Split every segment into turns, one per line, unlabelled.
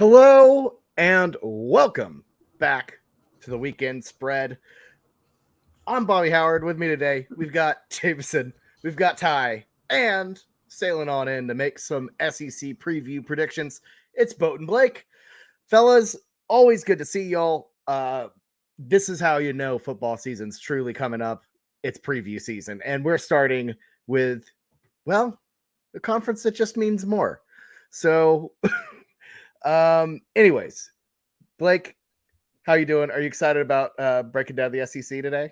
Hello and welcome back to the weekend spread. I'm Bobby Howard. With me today, we've got Jameson, we've got Ty, and sailing on in to make some SEC preview predictions. It's Boat and Blake. Fellas, always good to see y'all. This is how you know football season's truly coming up. It's preview season, and we're starting with, well, a conference that just means more. So, anyways, Blake, how you doing? Are you excited about breaking down the SEC today?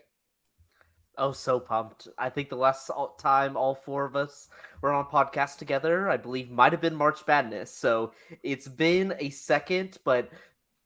Oh, so pumped. I think the last time all four of us were on a podcast together, I believe might have been March Madness. So it's been a second, but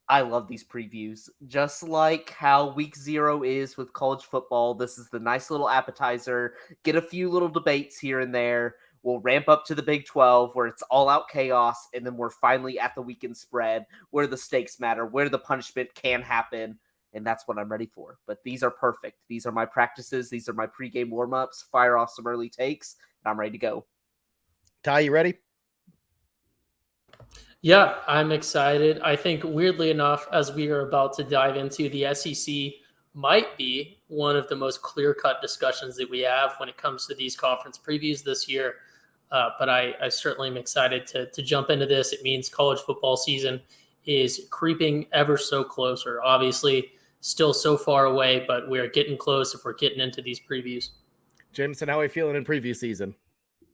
I love these previews. Just like how week 0 is with college football, this is the nice little appetizer. Get a few little debates here and there. We'll ramp up to the Big 12 where it's all out chaos, and then we're finally at the weekend spread where the stakes matter, where the punishment can happen, and that's what I'm ready for. But these are perfect. These are my practices. These are my pregame warm-ups. Fire off some early takes, and I'm ready to go.
Ty, you ready?
Yeah, I'm excited. I think, weirdly enough, as we are about to dive into, the SEC might be one of the most clear-cut discussions that we have when it comes to these conference previews this year. But I certainly am excited to jump into this. It means college football season is creeping ever so closer. Obviously, still so far away, but we're getting close if we're getting into these previews.
Jameson, how are you feeling in preview season?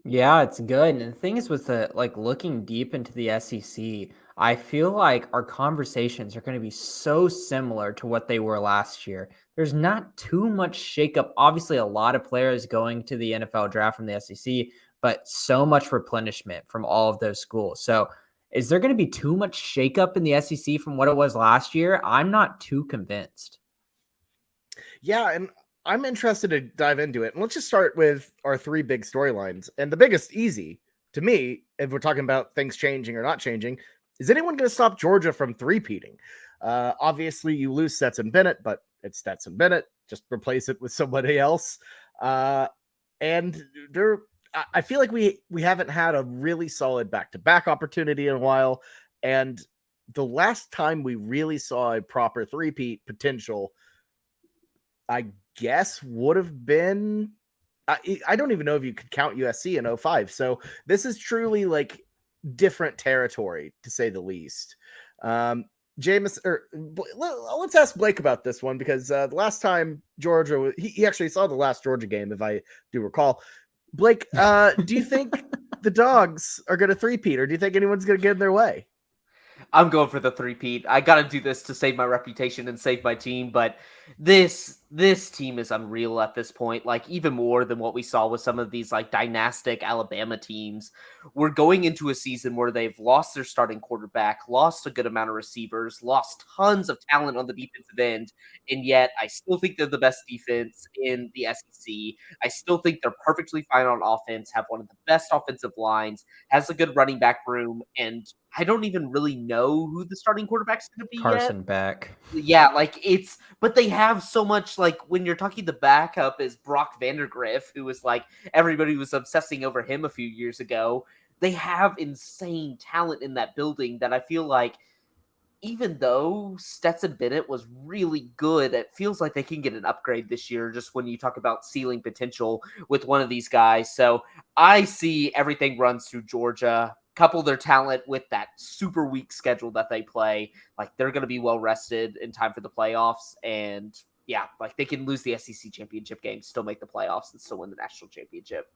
Yeah, it's good. And the thing is with the looking deep into the SEC, I feel like our conversations are going to be so similar to what they were last year. There's not too much shakeup. Obviously, a lot of players going to the NFL draft from the SEC, but so much replenishment from all of those schools. So is there going to be too much shakeup in the SEC from what it was last year? I'm not too convinced.
Yeah, and I'm interested to dive into it. And let's just start with our three big storylines. And the biggest, easy to me, if we're talking about things changing or not changing, is anyone going to stop Georgia from three-peating? Obviously, you lose Stetson Bennett, but it's Stetson Bennett. Just replace it with somebody else. And I feel like we haven't had a really solid back-to-back opportunity in a while. And the last time we really saw a proper three-peat potential, I guess, would have been, I don't even know if you could count USC in 05. So this is truly like different territory, to say the least. Jameis, let's ask Blake about this one, because the last time Georgia, he actually saw the last Georgia game, if I do recall. Blake, do you think the Dogs are going to three-peat, or do you think anyone's going to get in their way?
I'm going for the three-peat. I got to do this to save my reputation and save my team, but this team is unreal at this point, like even more than what we saw with some of these like dynastic Alabama teams. We're going into a season where they've lost their starting quarterback, lost a good amount of receivers, lost tons of talent on the defensive end, and yet I still think they're the best defense in the SEC. I still think they're perfectly fine on offense, have one of the best offensive lines, has a good running back room, and I don't even really know who the starting quarterback's going to be yet.
Carson Beck.
Yeah, but they have so much, like, when you're talking the backup is Brock Vandergriff, who was like, everybody was obsessing over him a few years ago. They have insane talent in that building that I feel like, even though Stetson Bennett was really good, it feels like they can get an upgrade this year just when you talk about ceiling potential with one of these guys. So I see everything runs through Georgia. Couple their talent with that super weak schedule that they play. Like, they're going to be well rested in time for the playoffs. And yeah, like, they can lose the SEC championship game, still make the playoffs, and still win the national championship.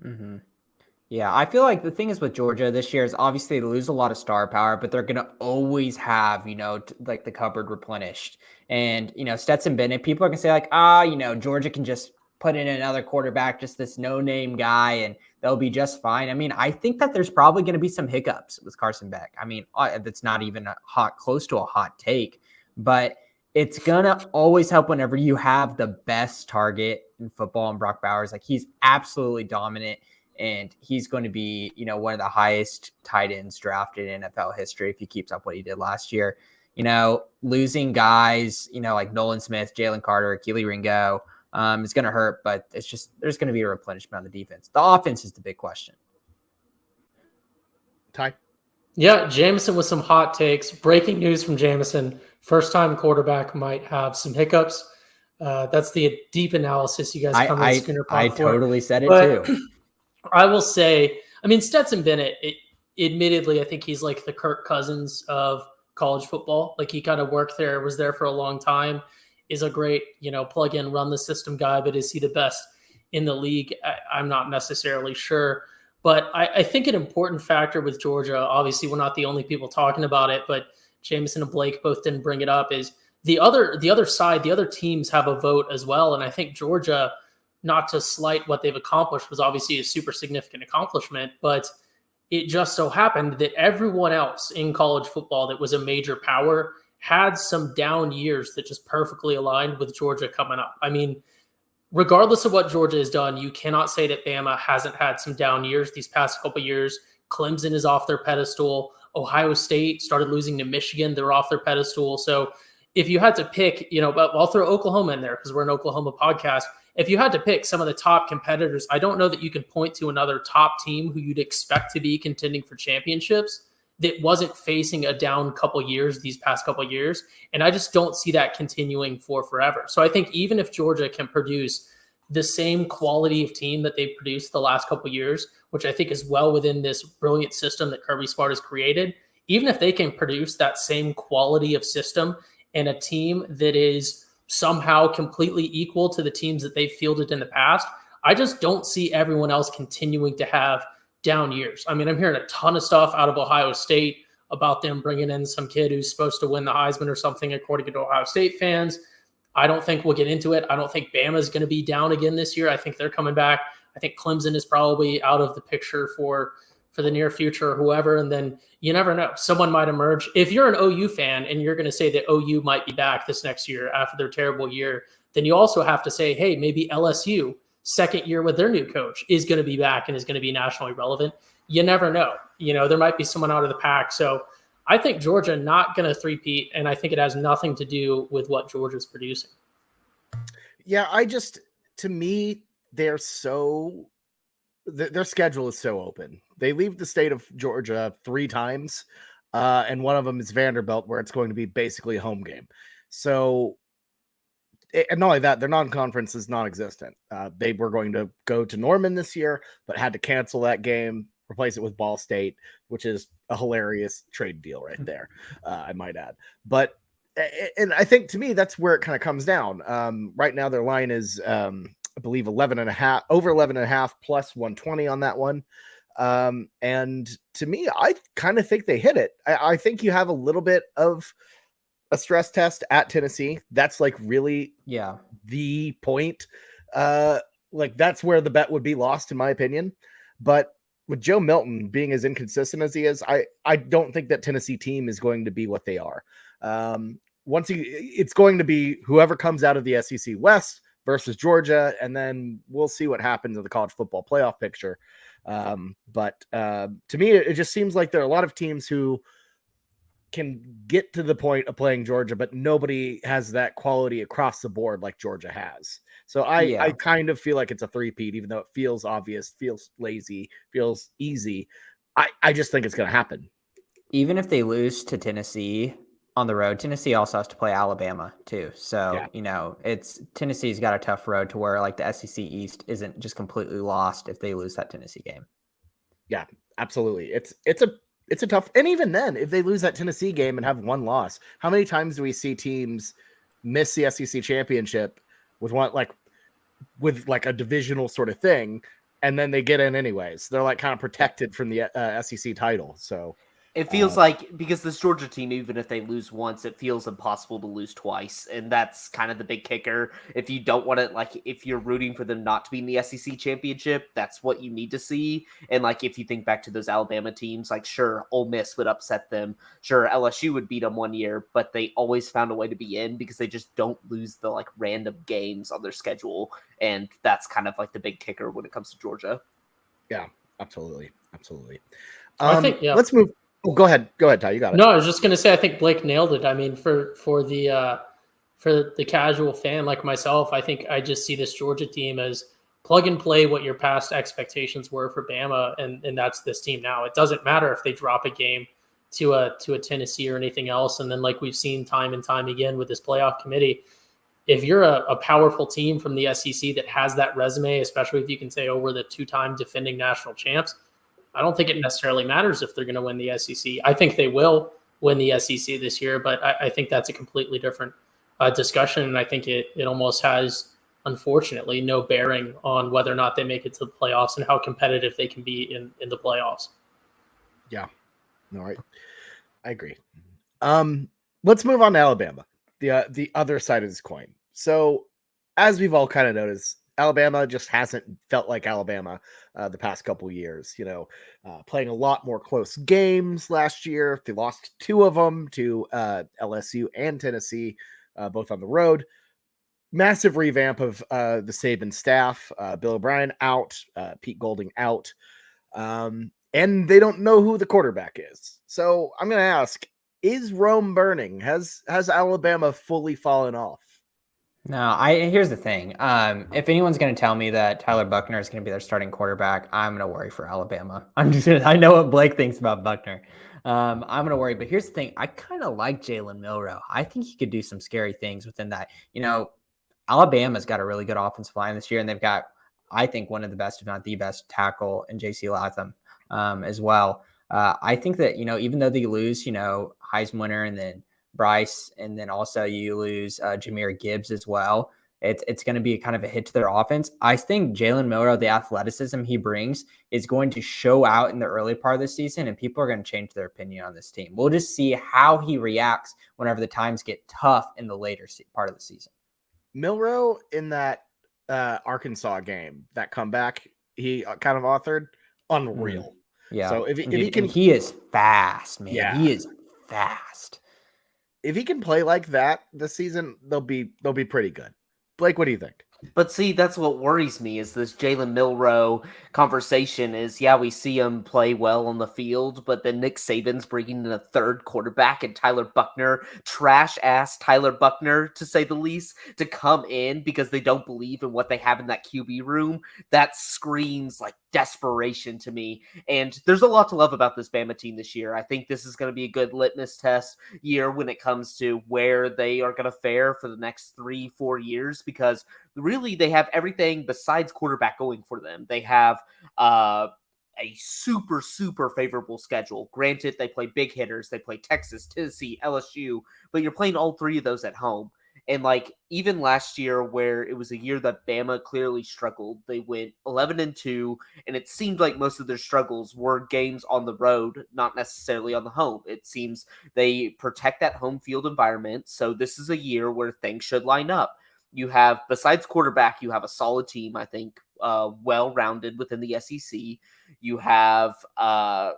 Mm-hmm. Yeah, I feel like the thing is with Georgia this year is obviously they lose a lot of star power, but they're going to always have, like the cupboard replenished. And, Stetson Bennett, people are going to say like, Georgia can just put in another quarterback, just this no-name guy, and they'll be just fine. I mean, I think that there's probably going to be some hiccups with Carson Beck. I mean, that's not even close to a hot take, but it's going to always help whenever you have the best target in football, and Brock Bowers. Like, he's absolutely dominant. And he's going to be, one of the highest tight ends drafted in NFL history if he keeps up what he did last year. Losing guys, like Nolan Smith, Jalen Carter, Keely Ringo is going to hurt, but it's just there's going to be a replenishment on the defense. The offense is the big question.
Ty?
Yeah, Jameson with some hot takes. Breaking news from Jameson. First-time quarterback might have some hiccups. That's the deep analysis you guys come to the Schooner
I
Pod for.
totally said it
But
too.
I will say, I mean, Stetson Bennett, admittedly, I think he's like the Kirk Cousins of college football. Like he kind of worked there, was there for a long time, is a great, plug in, run the system guy, but is he the best in the league? I'm not necessarily sure. But I think an important factor with Georgia, obviously we're not the only people talking about it, but Jameson and Blake both didn't bring it up, is the other side, the other teams have a vote as well. And I think Georgia, not to slight what they've accomplished, was obviously a super significant accomplishment, but it just so happened that everyone else in college football that was a major power had some down years that just perfectly aligned with Georgia coming up. I mean, regardless of what Georgia has done, you cannot say that Bama hasn't had some down years these past couple of years. Clemson is off their pedestal. Ohio State started losing to Michigan. They're off their pedestal. So if you had to pick, but I'll throw Oklahoma in there because we're an Oklahoma podcast. If you had to pick some of the top competitors, I don't know that you can point to another top team who you'd expect to be contending for championships that wasn't facing a down couple years these past couple years. And I just don't see that continuing for forever. So I think even if Georgia can produce the same quality of team that they've produced the last couple years, which I think is well within this brilliant system that Kirby Smart has created, even if they can produce that same quality of system and a team that is somehow completely equal to the teams that they've fielded in the past, I just don't see everyone else continuing to have down years. I mean, I'm hearing a ton of stuff out of Ohio State about them bringing in some kid who's supposed to win the Heisman or something, according to Ohio State fans. I don't think we'll get into it. I don't think Bama is going to be down again this year. I think they're coming back. I think Clemson is probably out of the picture for the near future or whoever. And then you never know. Someone might emerge. If you're an OU fan and you're going to say that OU might be back this next year after their terrible year, then you also have to say, hey, maybe LSU, second year with their new coach, is going to be back and is going to be nationally relevant. You never know. There might be someone out of the pack. So I think Georgia not going to three-peat, and I think it has nothing to do with what Georgia's producing.
Yeah, to me, their schedule is so open. They leave the state of Georgia 3 times, and one of them is Vanderbilt, where it's going to be basically a home game. So, and not only that, their non-conference is non-existent. They were going to go to Norman this year, but had to cancel that game, replace it with Ball State, which is a hilarious trade deal right there, I might add. But, and I think to me, that's where it kind of comes down. Right now, their line is, I believe, 11.5, over 11.5 plus 120 on that one. And to me, I kind of think they hit it. I think you have a little bit of a stress test at Tennessee. That's like really the point. Like that's where the bet would be lost, in my opinion. But with Joe Milton being as inconsistent as he is, I don't think that Tennessee team is going to be what they are. It's going to be whoever comes out of the SEC West versus Georgia, and then we'll see what happens in the college football playoff picture. But to me, it just seems like there are a lot of teams who can get to the point of playing Georgia, but nobody has that quality across the board like Georgia has. So I kind of feel like it's a three-peat, even though it feels obvious, feels lazy, feels easy. I just think it's going to happen.
Even if they lose to Tennessee on the road, Tennessee also has to play Alabama too. So, it's Tennessee's got a tough road to where like the SEC East isn't just completely lost if they lose that Tennessee game.
Yeah, absolutely. It's a tough, and even then, if they lose that Tennessee game and have one loss, how many times do we see teams miss the SEC championship with a divisional sort of thing, and then they get in anyways? They're like kind of protected from the SEC title. So
it feels like, because this Georgia team, even if they lose once, it feels impossible to lose twice. And that's kind of the big kicker. If you don't want to, if you're rooting for them not to be in the SEC championship, that's what you need to see. And if you think back to those Alabama teams, sure, Ole Miss would upset them. Sure, LSU would beat them one year, but they always found a way to be in because they just don't lose the random games on their schedule. And that's kind of the big kicker when it comes to Georgia.
Yeah, absolutely.
I think,
let's move. Oh, go ahead, Ty. You got it.
No, I was just going to say, I think Blake nailed it. I mean, for the casual fan like myself, I think I just see this Georgia team as plug and play what your past expectations were for Bama, and that's this team now. It doesn't matter if they drop a game to a Tennessee or anything else. And then, like we've seen time and time again with this playoff committee, if you're a powerful team from the SEC that has that resume, especially if you can say, oh, we're the 2-time defending national champs, I don't think it necessarily matters if they're going to win the SEC. I think they will win the SEC this year, but I think that's a completely different discussion. And I think it almost has, unfortunately, no bearing on whether or not they make it to the playoffs and how competitive they can be in the playoffs.
Yeah. All right. I agree. Let's move on to Alabama, the other side of this coin. So, as we've all kind of noticed, Alabama just hasn't felt like Alabama the past couple years. Playing a lot more close games last year. They lost 2 of them to LSU and Tennessee, both on the road. Massive revamp of the Saban staff. Bill O'Brien out, Pete Golding out, and they don't know who the quarterback is. So I'm going to ask: is Rome burning? Has Alabama fully fallen off?
No, here's the thing. If anyone's going to tell me that Tyler Buckner is going to be their starting quarterback, I'm going to worry for Alabama. I know what Blake thinks about Buckner. I'm going to worry, but here's the thing. I kind of like Jalen Milroe. I think he could do some scary things within that. Alabama's got a really good offensive line this year, and they've got, I think, one of the best, if not the best, tackle in J.C. Latham as well. I think that, even though they lose, Heisman winner and then Bryce, and then also you lose Jahmyr Gibbs as well, it's going to be kind of a hit to their offense. I think Jalen Milroe, the athleticism he brings, is going to show out in the early part of the season, and people are going to change their opinion on this team. We'll just see how he reacts whenever the times get tough in the later part of the season.
Milroe in that Arkansas game, that comeback he kind of authored, unreal.
Yeah.
So if he can,
he is fast, man.
Yeah.
He is fast.
If he can play like that this season, they'll be pretty good. Blake, what do you think?
But see, that's what worries me is this Jalen Milroe conversation is, we see him play well on the field, but then Nick Saban's bringing in a third quarterback and Tyler Buckner, trash-ass Tyler Buckner, to say the least, to come in because they don't believe in what they have in that QB room. That screams like desperation to me. And there's a lot to love about this Bama team this year. I think this is going to be a good litmus test year when it comes to where they are going to fare for the next 3-4 years, because really they have everything besides quarterback going for them. They have a super, super favorable schedule. Granted, they play big hitters. They play Texas, Tennessee, LSU, but you're playing all 3 of those at home. And even last year, where it was a year that Bama clearly struggled, they went 11-2, and it seemed like most of their struggles were games on the road, not necessarily on the home. It seems they protect that home field environment. So this is a year where things should line up. You have, besides quarterback, you have a solid team, I think, well-rounded within the SEC. You have the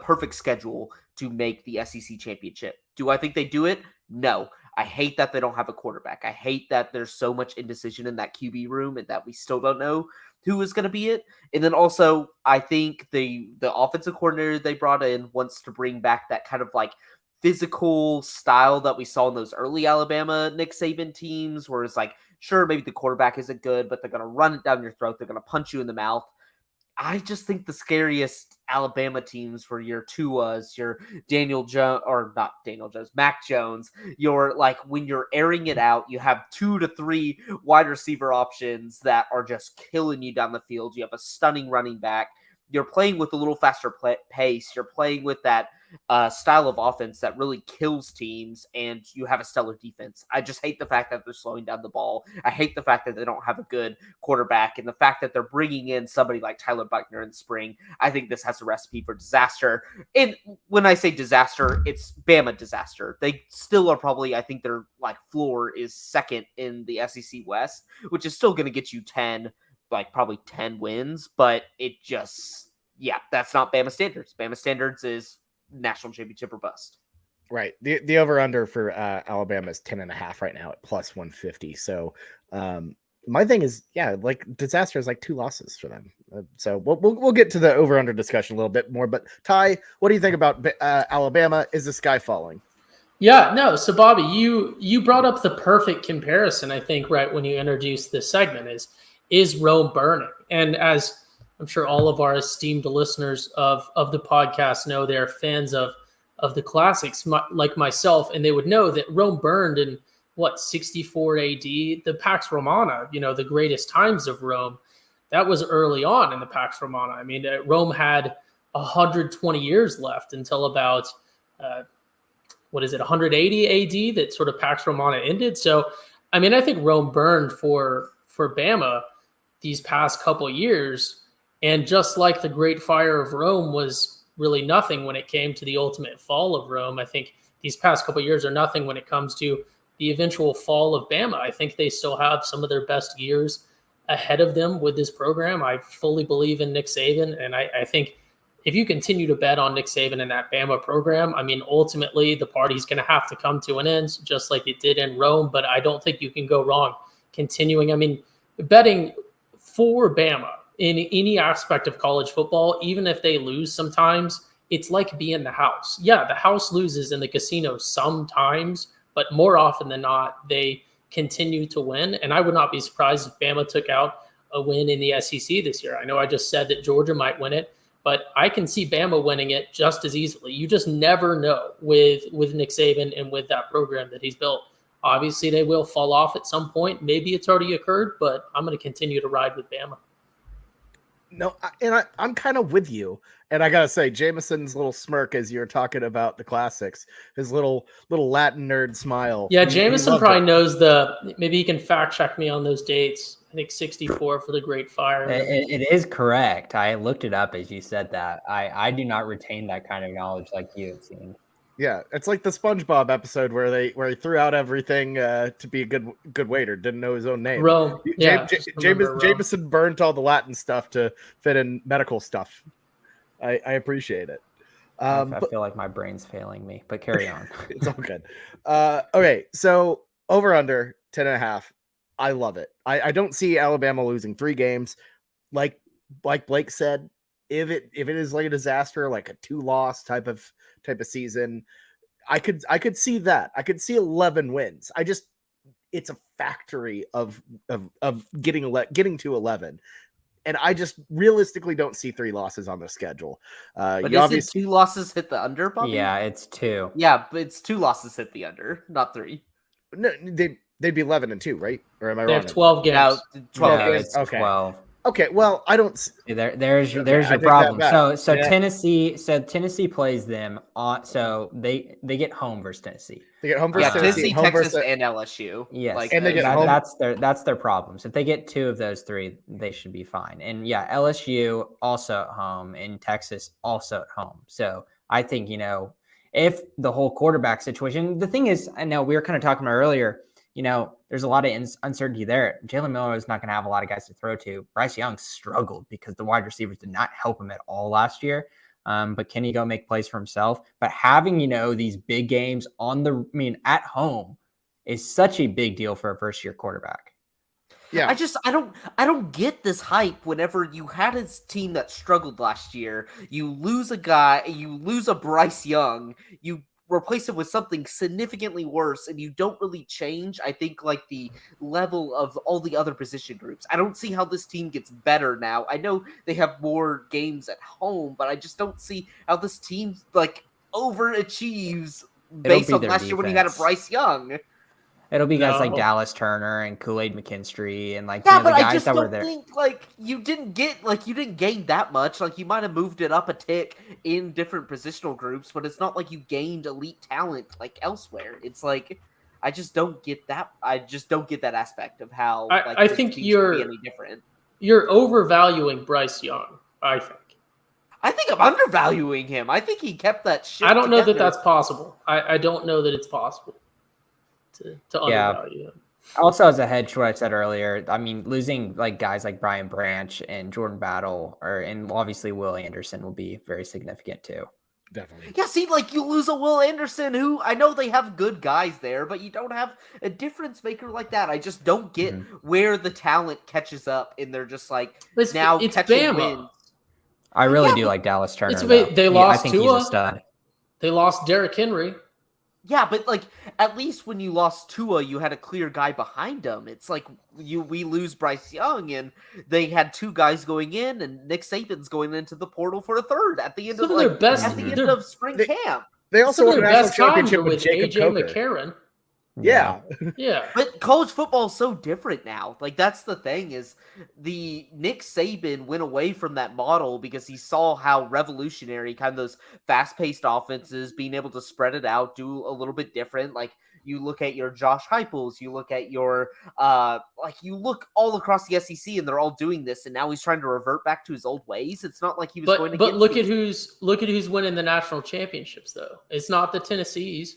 perfect schedule to make the SEC championship. Do I think they do it? No. I hate that they don't have a quarterback. I hate that there's so much indecision in that QB room and that we still don't know who is going to be it. And then also, I think the offensive coordinator they brought in wants to bring back that kind of physical style that we saw in those early Alabama Nick Saban teams, where it's sure, maybe the quarterback isn't good, but they're going to run it down your throat. They're going to punch you in the mouth. I just think the scariest Alabama teams were your Tuas, your Mac Jones. Your when you're airing it out, you have 2 to 3 wide receiver options that are just killing you down the field. You have a stunning running back. You're playing with a little faster pace. You're playing with that style of offense that really kills teams, and you have a stellar defense. I just hate the fact that they're slowing down the ball. I hate the fact that they don't have a good quarterback, and the fact that they're bringing in somebody like Tyler Buckner in the spring. I think this has a recipe for disaster. And when I say disaster, it's Bama disaster. They still are probably, I think their floor is second in the SEC West, which is still going to get you 10 wins, but it just, that's not Bama standards. Bama standards is national championship or bust.
Right. The over under for Alabama is 10.5 right now at plus 150. So my thing is, disaster is 2 losses for them. So we'll get to the over under discussion a little bit more. But Ty, what do you think about Alabama? Is the sky falling?
Yeah, no. So Bobby, you brought up the perfect comparison, I think, right when you introduced this segment is Rome burning? And as I'm sure all of our esteemed listeners of the podcast know they're fans of the classics, like myself, and they would know that Rome burned in 64 AD. The Pax Romana, the greatest times of Rome, that was early on in the Pax Romana. I mean, Rome had 120 years left until about 180 AD that sort of Pax Romana ended. So, I mean, I think Rome burned for Bama these past couple years, and just like the Great Fire of Rome was really nothing when it came to the ultimate fall of Rome, I think these past couple years are nothing when it comes to the eventual fall of Bama. I think they still have some of their best years ahead of them with this program. I fully believe in Nick Saban, and I think if you continue to bet on Nick Saban and that Bama program, I mean, ultimately the party's going to have to come to an end, just like it did in Rome, but I don't think you can go wrong continuing. I mean, betting for Bama in any aspect of college football, even if they lose sometimes, it's like being the house. Yeah, the house loses in the casino sometimes, but more often than not, they continue to win. And I would not be surprised if Bama took out a win in the SEC this year. I know I just said that Georgia might win it, but I can see Bama winning it just as easily. You just never know with Nick Saban and with that program that he's built. Obviously, they will fall off at some point. Maybe it's already occurred, but I'm going to continue to ride with Bama.
No, I'm kind of with you. And I got to say, Jameson's little smirk as you're talking about the classics, his little Latin nerd smile.
Yeah, Jameson probably knows maybe he can fact check me on those dates. I think 64 for the Great Fire.
It is correct. I looked it up as you said that. I do not retain that kind of knowledge like you, it seems.
Yeah, it's like the SpongeBob episode where he threw out everything to be a good waiter, didn't know his own name.
Rome. Yeah,
Jameson burnt all the Latin stuff to fit in medical stuff. I appreciate it.
I feel like my brain's failing me, but carry on.
It's all good. Okay, so over under 10.5. I love it. I don't see Alabama losing 3 games. Like Blake said, if it is like a disaster, like a 2-loss type of season, I could see that. I could see 11 wins. It's a factory of getting to 11. And I just realistically don't see 3 losses on the schedule.
But is it 2 losses hit the under, Bobby?
Yeah, it's 2.
Yeah, but it's 2 losses hit the under, not 3.
No, they'd be 11-2, right? Or am I wrong?
They have 12 games.
No, 12
games.
games.
Okay.
12.
Okay, well, I don't.
There's your problem. So
yeah.
Tennessee plays them on. So they get home versus Tennessee.
They get home versus
Tennessee,
home
Texas,
versus,
and LSU.
Yes,
and they get home.
That's their problem. So if they get 2 of those 3, they should be fine. And yeah, LSU also at home, and Texas also at home. So I think if the whole quarterback situation. The thing is, I know we were kind of talking about earlier. There's a lot of uncertainty there. Jalen Miller is not going to have a lot of guys to throw to. Bryce Young struggled because the wide receivers did not help him at all last year. But can he go make plays for himself? But having, these big games at home is such a big deal for a first-year quarterback.
Yeah.
I don't get this hype whenever you had a team that struggled last year. You lose a Bryce Young, you replace it with something significantly worse, and you don't really change, I think, like the level of all the other position groups. I don't see how this team gets better now. I know they have more games at home, but I just don't see how this team overachieves based on last year when you had a Bryce Young.
It'll be guys like Dallas Turner and Kool-Aid McKinstry and the
but
guys
I just
that
don't
were there.
think you didn't gain that much. Like you might have moved it up a tick in different positional groups, but it's not like you gained elite talent like elsewhere. It's like I just don't get that. I just don't get that aspect of how
I think
you're any different.
You're overvaluing Bryce Young. I think
I'm undervaluing him. I think he kept that shit.
I don't know that that's possible. I don't know that it's possible to undervalue him.
Also, as a hedge to what I said earlier, losing guys like Brian Branch and Jordan Battle, and obviously Will Anderson will be very significant too.
Definitely.
Yeah, see, you lose a Will Anderson, who I know they have good guys there, but you don't have a difference maker like that. I just don't get where the talent catches up, and they're just
it's
catching
Bama.
wins.
I really do like Dallas Turner.
They lost
I think
Tua.
he's a stud.
They lost Derrick Henry.
Yeah, but like at least when you lost Tua, you had a clear guy behind him. It's like we lose Bryce Young, and they had two guys going in, and Nick Saban's going into the portal for a third at the end
Some
of
of their best,
at the end of spring camp.
They also
some of
won a
their
national
best times
championship
are
with
with
Jacob
AJ
Coker.
McCarron.
Yeah.
Yeah.
But college football is so different now. Like that's the thing is the Nick Saban went away from that model because he saw how revolutionary kind of those fast-paced offenses, being able to spread it out, do a little bit different. Like you look at your Josh Heupels, you look at your you look all across the SEC and they're all doing this, and now he's trying to revert back to his old ways. It's not like he was going to
But look at who's winning the national championships though. It's not the Tennessees.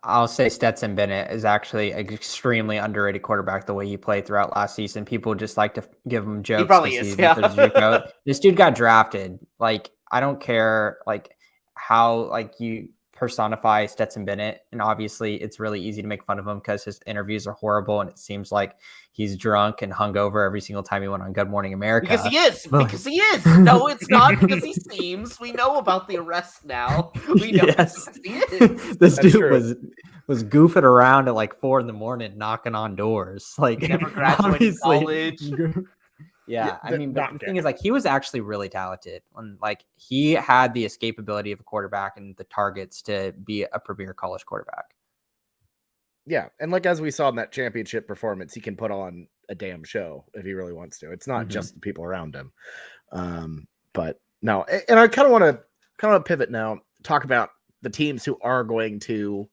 I'll say Stetson Bennett is actually an extremely underrated quarterback the way he played throughout last season. People just like to give him jokes.
He probably is, yeah.
This dude got drafted. Like, I don't care like how like you personify Stetson Bennett. And obviously it's really easy to make fun of him because his interviews are horrible and it seems like he's drunk and hungover every single time he went on Good Morning America.
Because he is. Because he is. No, it's not because he seems. We know about the arrest now. We know
Yes.
he is.
This
That's
dude
true.
was goofing around at like 4 a.m, knocking on doors. Like
Never graduated college.
Yeah, I mean, but
not
the
good.
thing is, like, he was actually really talented, and like he had the escapability of a quarterback and the targets to be a premier college quarterback.
Yeah, and like as we saw in that championship performance, he can put on a damn show if he really wants to. It's not just the people around him. But no, and I kind of want to pivot now, talk about the teams who are going to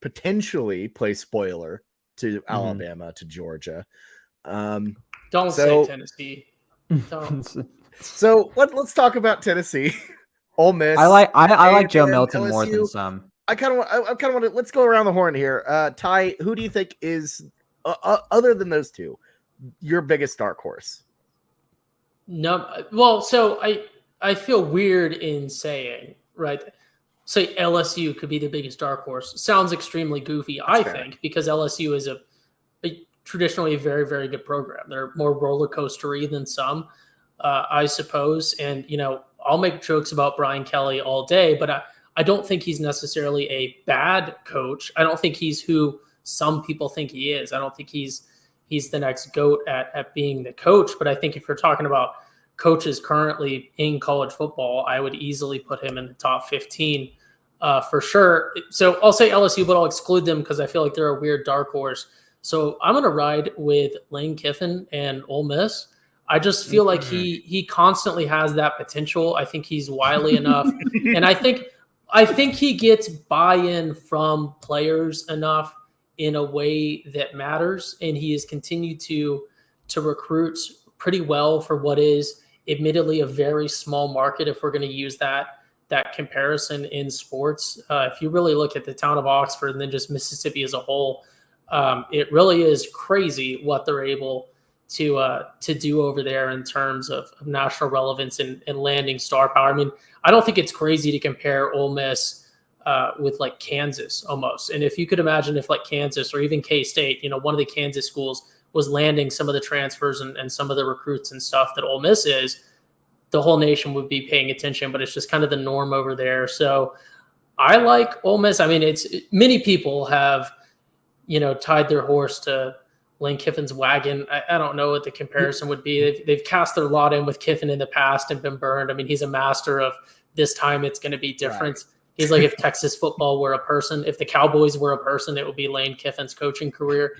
potentially play spoiler to Alabama, to Georgia.
Don't
So-
say Tennessee. Don't.
So let's talk about Tennessee, Ole Miss.
I like Joe
and
Milton more than
LSU.
some.
I kind of want to let's go around the horn here. Ty, who do you think is other than those two, your biggest dark horse?
No, well, so I feel weird in saying, right? Say LSU could be the biggest dark horse. Sounds extremely goofy, I
fair.
think, because LSU is a traditionally a very, very good program. They're more roller coastery than some, I suppose. And, you know, I'll make jokes about Brian Kelly all day, but I don't think he's necessarily a bad coach. I don't think he's who some people think he is. I don't think he's the next GOAT at being the coach. But I think if you're talking about coaches currently in college football, I would easily put him in the top 15 for sure. So I'll say LSU, but I'll exclude them because I feel like they're a weird dark horse. So I'm going to ride with Lane Kiffin and Ole Miss. I just feel like he constantly has that potential. I think he's wily enough. And I think he gets buy-in from players enough in a way that matters. And he has continued to recruit pretty well for what is admittedly a very small market, if we're going to use that comparison in sports. If you really look at the town of Oxford and then just Mississippi as a whole, it really is crazy what they're able to do over there in terms of national relevance and landing star power. I mean, I don't think it's crazy to compare Ole Miss with like Kansas almost. And if you could imagine if like Kansas or even K-State, you know, one of the Kansas schools was landing some of the transfers and some of the recruits and stuff that Ole Miss is, the whole nation would be paying attention, but it's just kind of the norm over there. So I like Ole Miss. I mean, many people have, you know, tied their horse to Lane Kiffin's wagon. I don't know what the comparison would be. They've cast their lot in with Kiffin in the past and been burned. I mean, he's a master of this time it's going to be different. Right. He's like if Texas football were a person, if the Cowboys were a person, it would be Lane Kiffin's coaching career.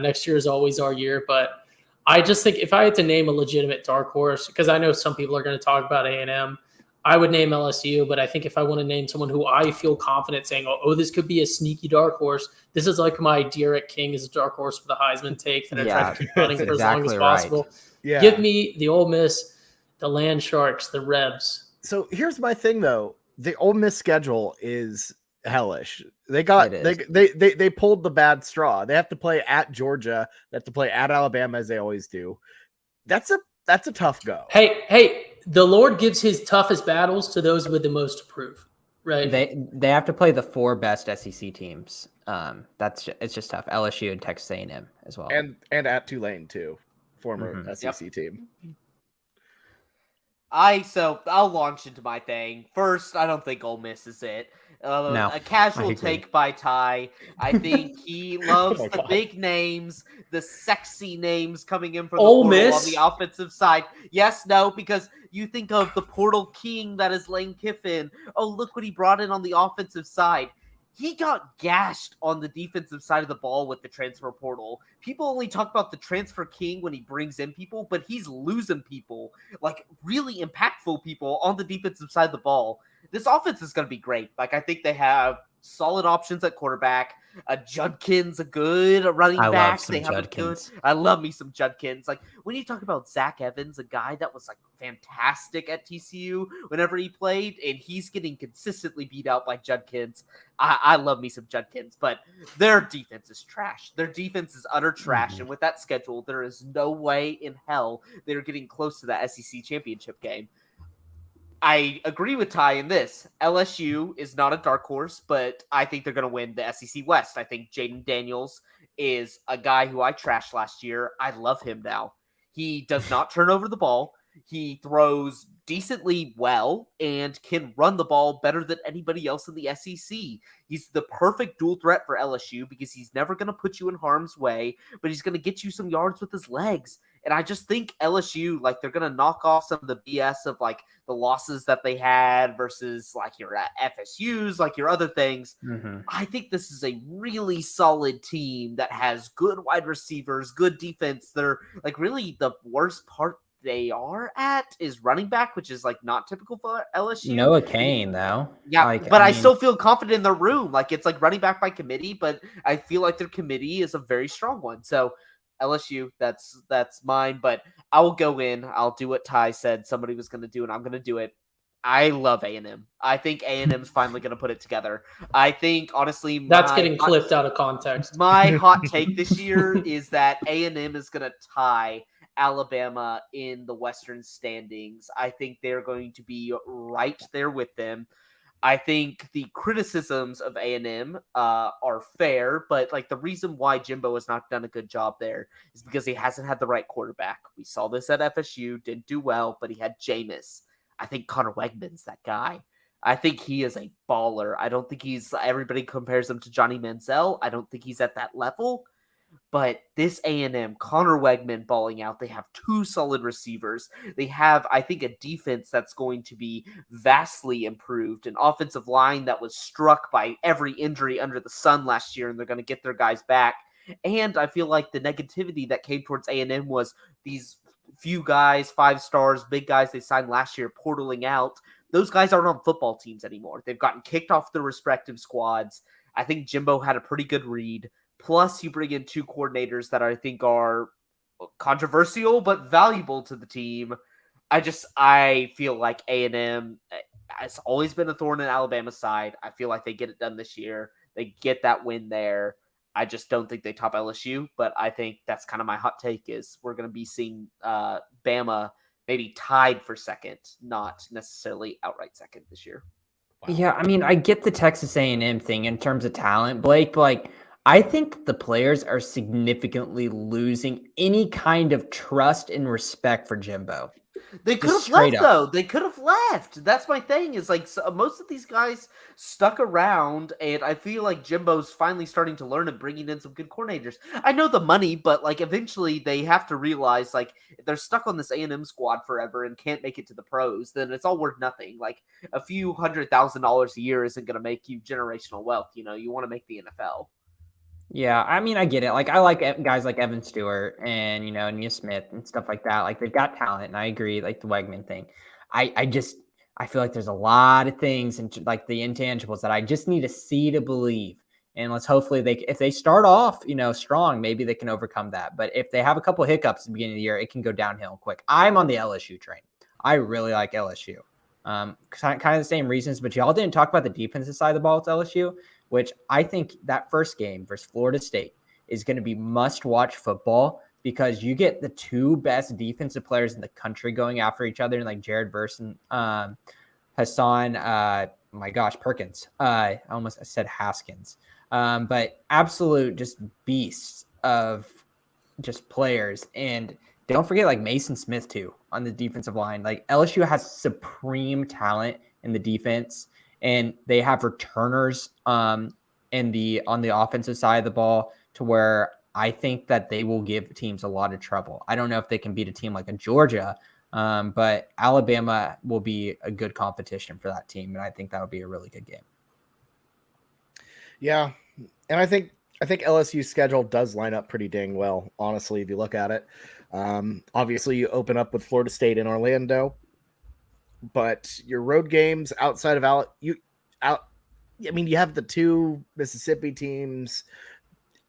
Next year is always our year. But I just think if I had to name a legitimate dark horse, because I know some people are going to talk about A&M, I would name LSU, but I think if I want to name someone who I feel confident saying, oh, this could be a sneaky dark horse, this is like my Derek King is a dark horse for the Heisman take that I try to keep running for as long as possible. Right. Yeah. Give me the Ole Miss, the Land Sharks, the Rebs.
So here's my thing, though. The Ole Miss schedule is hellish. They pulled the bad straw. They have to play at Georgia. They have to play at Alabama, as they always do. That's a tough go.
Hey, the Lord gives his toughest battles to those with the most to prove, right?
They have to play the 4 best SEC teams. It's just tough. LSU and Texas A&M as well,
and at Tulane too, former SEC team.
I'll launch into my thing. First, I don't think Ole Miss is it.
No,
A
I
casual
agree.
take by Ty. I think he loves
my
the
God.
big names, the sexy names coming in from the
Ole
portal on
Miss?
the offensive side. Yes, no, because you think of the portal king that is Lane Kiffin. Oh, look what he brought in on the offensive side. He got gashed on the defensive side of the ball with the transfer portal. People only talk about the transfer king when he brings in people, but he's losing people, like really impactful people on the defensive side of the ball. This offense is going to be great. Like, I think they have solid options at quarterback. Judkins, a good running
I love
back.
some
They have a good.
Judkins.
I love me some Judkins. Like, when you talk about Zach Evans, a guy that was like fantastic at TCU whenever he played, and he's getting consistently beat out by Judkins. I love me some Judkins, but their defense is trash. Their defense is utter trash, and with that schedule, there is no way in hell they're getting close to that SEC championship game. I agree with Ty in this. LSU is not a dark horse, but I think they're going to win the SEC West. I think Jaden Daniels is a guy who I trashed last year. I love him now. He does not turn over the ball. He throws decently well and can run the ball better than anybody else in the SEC. He's the perfect dual threat for LSU because he's never going to put you in harm's way, but he's going to get you some yards with his legs. And I just think LSU, like, they're going to knock off some of the BS of, like, the losses that they had versus, like, your FSUs, like, your other things. I think this is a really solid team that has good wide receivers, good defense. They're, like, really the worst part they are at is running back, which is, like, not typical for LSU.
Noah Kane, though.
Yeah,
Like,
but I
mean,
still feel confident in their room. Like, it's like running back by committee, but I feel like their committee is a very strong one. So LSU, that's mine. But I will go in. I'll do what Ty said somebody was going to do, and I'm going to do it. I love A&M. I think A&M's finally going to put it together. I think, honestly,
That's getting clipped out of context.
my hot take this year is that A&M is going to tie Alabama in the Western standings. I think they're going to be right there with them. I think the criticisms of A&M are fair, but like the reason why Jimbo has not done a good job there is because he hasn't had the right quarterback. We saw this at FSU, didn't do well, but he had Jameis. I think Connor Wegman's that guy. I think he is a baller. I don't think everybody compares him to Johnny Manziel. I don't think he's at that level. But this A&M, Connor Wegman balling out. They have two solid receivers. They have, I think, a defense that's going to be vastly improved. An offensive line that was struck by every injury under the sun last year, and they're going to get their guys back. And I feel like the negativity that came towards A&M was these few guys, 5 stars, big guys they signed last year, portaling out. Those guys aren't on football teams anymore. They've gotten kicked off their respective squads. I think Jimbo had a pretty good read. Plus, you bring in 2 coordinators that I think are controversial but valuable to the team. I feel like A&M has always been a thorn in Alabama's side. I feel like they get it done this year. They get that win there. I just don't think they top LSU, but I think that's kind of my hot take is we're going to be seeing Bama maybe tied for second, not necessarily outright second this year.
Wow.
Yeah, I mean, I get the Texas A&M thing in terms of talent, Blake, but like I think the players are significantly losing any kind of trust and respect for Jimbo.
They could have
straight
left,
up.
though. They could have left. That's my thing. Is like most of these guys stuck around, and I feel like Jimbo's finally starting to learn and bringing in some good coordinators. I know the money, but like eventually they have to realize like if they're stuck on this A&M squad forever and can't make it to the pros, then it's all worth nothing. Like a few $100,000 a year isn't going to make you generational wealth. You know, you want to make the NFL.
Yeah, I mean, I get it. Like, I like guys like Evan Stewart and, Nia Smith and stuff like that. Like, they've got talent, and I agree, like, the Wegman thing. I feel like there's a lot of things, and like, the intangibles that I just need to see to believe. And let's hopefully if they start off, strong, maybe they can overcome that. But if they have a couple of hiccups at the beginning of the year, it can go downhill quick. I'm on the LSU train. I really like LSU. Kind of the same reasons, but y'all didn't talk about the defensive side of the ball with LSU, which I think that first game versus Florida State is going to be must-watch football because you get the 2 best defensive players in the country going after each other, like Jared Verse and Hassan, Perkins. I almost said Haskins. But absolute just beasts of just players. And don't forget like Mason Smith too on the defensive line. Like LSU has supreme talent in the defense. and they have returners on the offensive side of the ball to where I think that they will give teams a lot of trouble. I don't know if they can beat a team like a Georgia, but Alabama will be a good competition for that team, and I think that would be a really good game.
Yeah, and I think LSU's schedule does line up pretty dang well, honestly, if you look at it. Obviously, you open up with Florida State in Orlando, but your road games outside of you have the two Mississippi teams.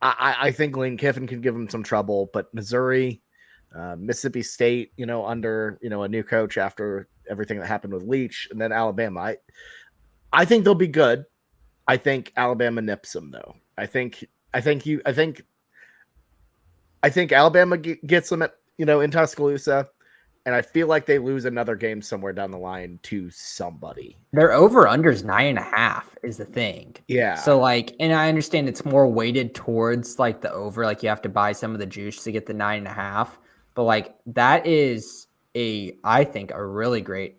I think Lane Kiffin can give them some trouble, but Missouri, Mississippi State, under a new coach after everything that happened with Leach, and then Alabama. I think they'll be good. I think Alabama nips them though. I think Alabama gets them at in Tuscaloosa, and I feel like they lose another game somewhere down the line to somebody.
Their over/under is 9.5 is the thing.
Yeah.
So and I understand it's more weighted towards the over. You have to buy some of the juice to get the 9.5, but that is I think a really great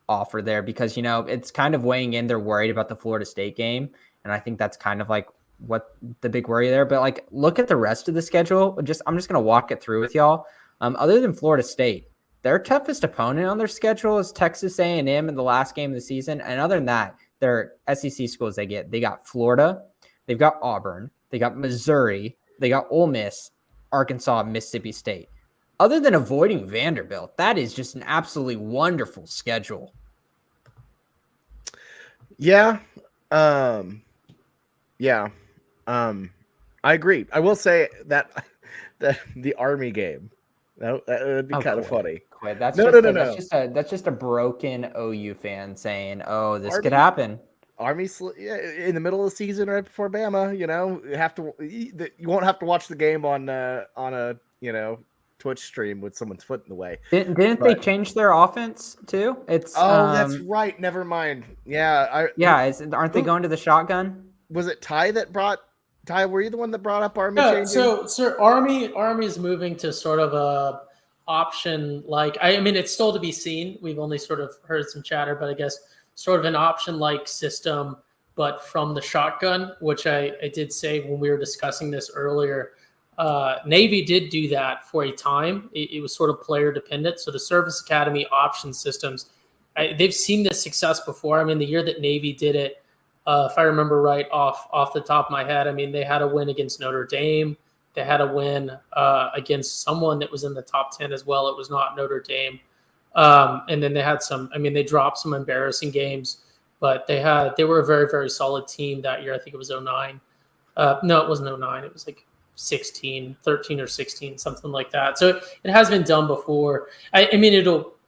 offer there because it's kind of weighing in. They're worried about the Florida State game, and I think that's kind of what the big worry there. But look at the rest of the schedule. I'm just gonna walk it through with y'all. Other than Florida State, their toughest opponent on their schedule is Texas A&M in the last game of the season. And other than that, their SEC schools they got Florida, they've got Auburn, they got Missouri, they got Ole Miss, Arkansas, Mississippi State. Other than avoiding Vanderbilt, that is just an absolutely wonderful schedule.
Yeah. I agree. I will say that the Army game, that would be kind of funny.
Quit. That's just a broken OU fan saying, "Oh, this could happen."
Army in the middle of the season, right before Bama. You won't have to watch the game on a Twitch stream with someone's foot in the way.
Didn't they change their offense too?
That's right. Never mind. Yeah.
Aren't they going to the shotgun?
Was it Ty that brought? Ty, were you the one that brought up Army changing?
So Army is moving to sort of a option it's still to be seen. We've only sort of heard some chatter, but I guess sort of an option like system, but from the shotgun, which I did say when we were discussing this earlier. Navy did do that for a time. It was sort of player dependent. So the Service Academy option systems, they've seen this success before. The year that Navy did it, if I remember right off the top of my head, they had a win against Notre Dame. They had a win against someone that was in the top 10 as well. It was not Notre Dame. And then they had they dropped some embarrassing games, but they were a very, very solid team that year. I think it was 2009. No, it wasn't 2009. It was 13 or 16, something like that. So it has been done before.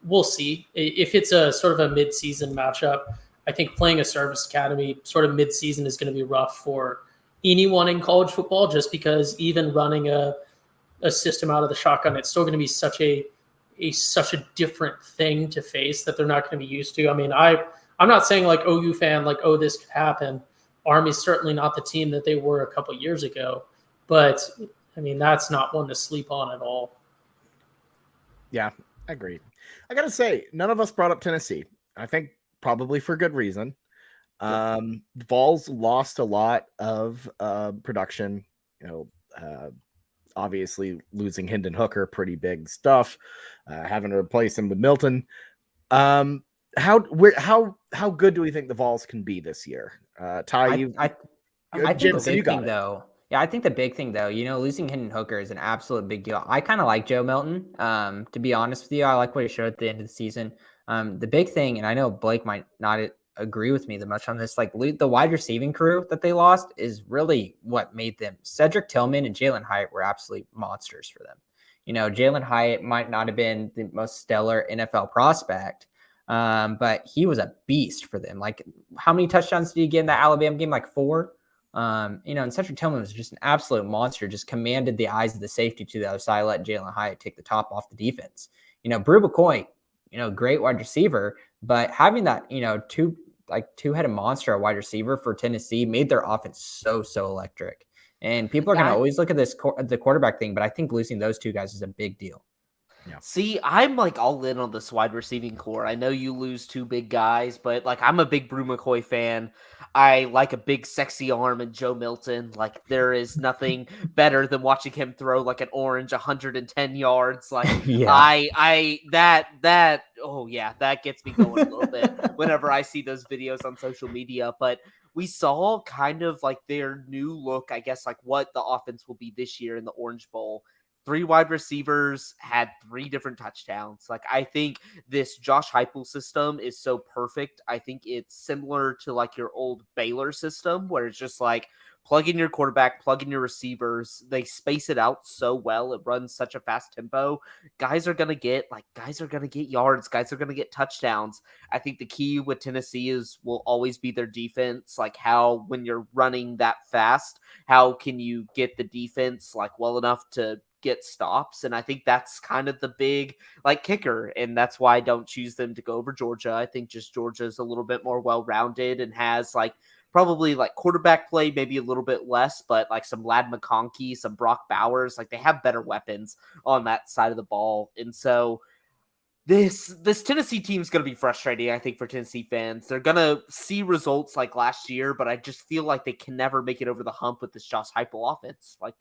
We'll see if it's a sort of a mid-season matchup. I think playing a Service Academy sort of mid-season is going to be rough for anyone in college football, just because even running a system out of the shotgun, it's still going to be such a different thing to face that they're not going to be used to. I'm not saying OU fan, this could happen. Army's certainly not the team that they were a couple years ago, but that's not one to sleep on at all.
Yeah, I agree. I got to say, none of us brought up Tennessee. I think probably for good reason. The Vols lost a lot of production. Obviously losing Hendon Hooker, pretty big stuff. Having to replace him with Milton. How good do we think the Vols can be this year? Ty,
I think the big thing though. Yeah, I think the big thing though, losing Hendon Hooker is an absolute big deal. I kind of like Joe Milton. To be honest with you, I like what he showed at the end of the season. The big thing, and I know Blake might not agree with me that much on this, the wide receiving crew that they lost is really what made them. Cedric Tillman and Jalen Hyatt were absolutely monsters for them. Jalen Hyatt might not have been the most stellar NFL prospect, but he was a beast for them. How many touchdowns did he get in that Alabama game? 4. And Cedric Tillman was just an absolute monster, just commanded the eyes of the safety to the other side, let Jalen Hyatt take the top off the defense. Brew McCoy, great wide receiver, but having that, two-headed monster, a wide receiver for Tennessee made their offense so electric. And people are going to always look at the quarterback thing, but I think losing those two guys is a big deal.
See, I'm like all in on this wide receiving core. I know you lose 2 big guys, but like I'm a big Brew McCoy fan. I like a big sexy arm in Joe Milton. Like there is nothing better than watching him throw like an orange 110 yards. Like
Yeah.
that oh yeah, that gets me going a little bit whenever I see those videos on social media. But we saw kind of like their new look, I guess, like what the offense will be this year in the Orange Bowl. 3 wide receivers had 3 different touchdowns. Like I think this Josh Heupel system is so perfect. I think it's similar to like your old Baylor system where it's just like plug in your quarterback, plug in your receivers. They space it out so well. It runs such a fast tempo. Guys are going to get yards. Guys are going to get touchdowns. I think the key with Tennessee will always be their defense. Like how, when you're running that fast, how can you get the defense like well enough to get stops? And I think that's kind of the big like kicker, and that's why I don't choose them to go over Georgia. I think just Georgia's a little bit more well-rounded and has like probably like quarterback play maybe a little bit less, but like some Lad McConkey, some Brock Bowers, like they have better weapons on that side of the ball. And so this Tennessee team is going to be frustrating, I think, for Tennessee fans. They're going to see results like last year, but I just feel like they can never make it over the hump with this Josh Heupel offense. Like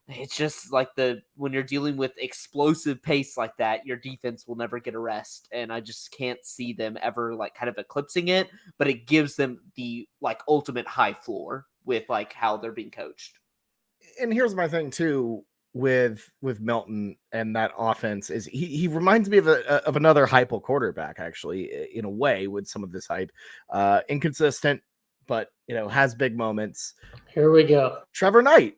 it's just like when you're dealing with explosive pace like that, your defense will never get a rest. And I just can't see them ever like kind of eclipsing it, but it gives them the like ultimate high floor with like how they're being coached.
And here's my thing too with Milton and that offense is he reminds me of another Heupel quarterback, actually, in a way, with some of this hype. Inconsistent, but has big moments.
Here we go.
Trevor Knight.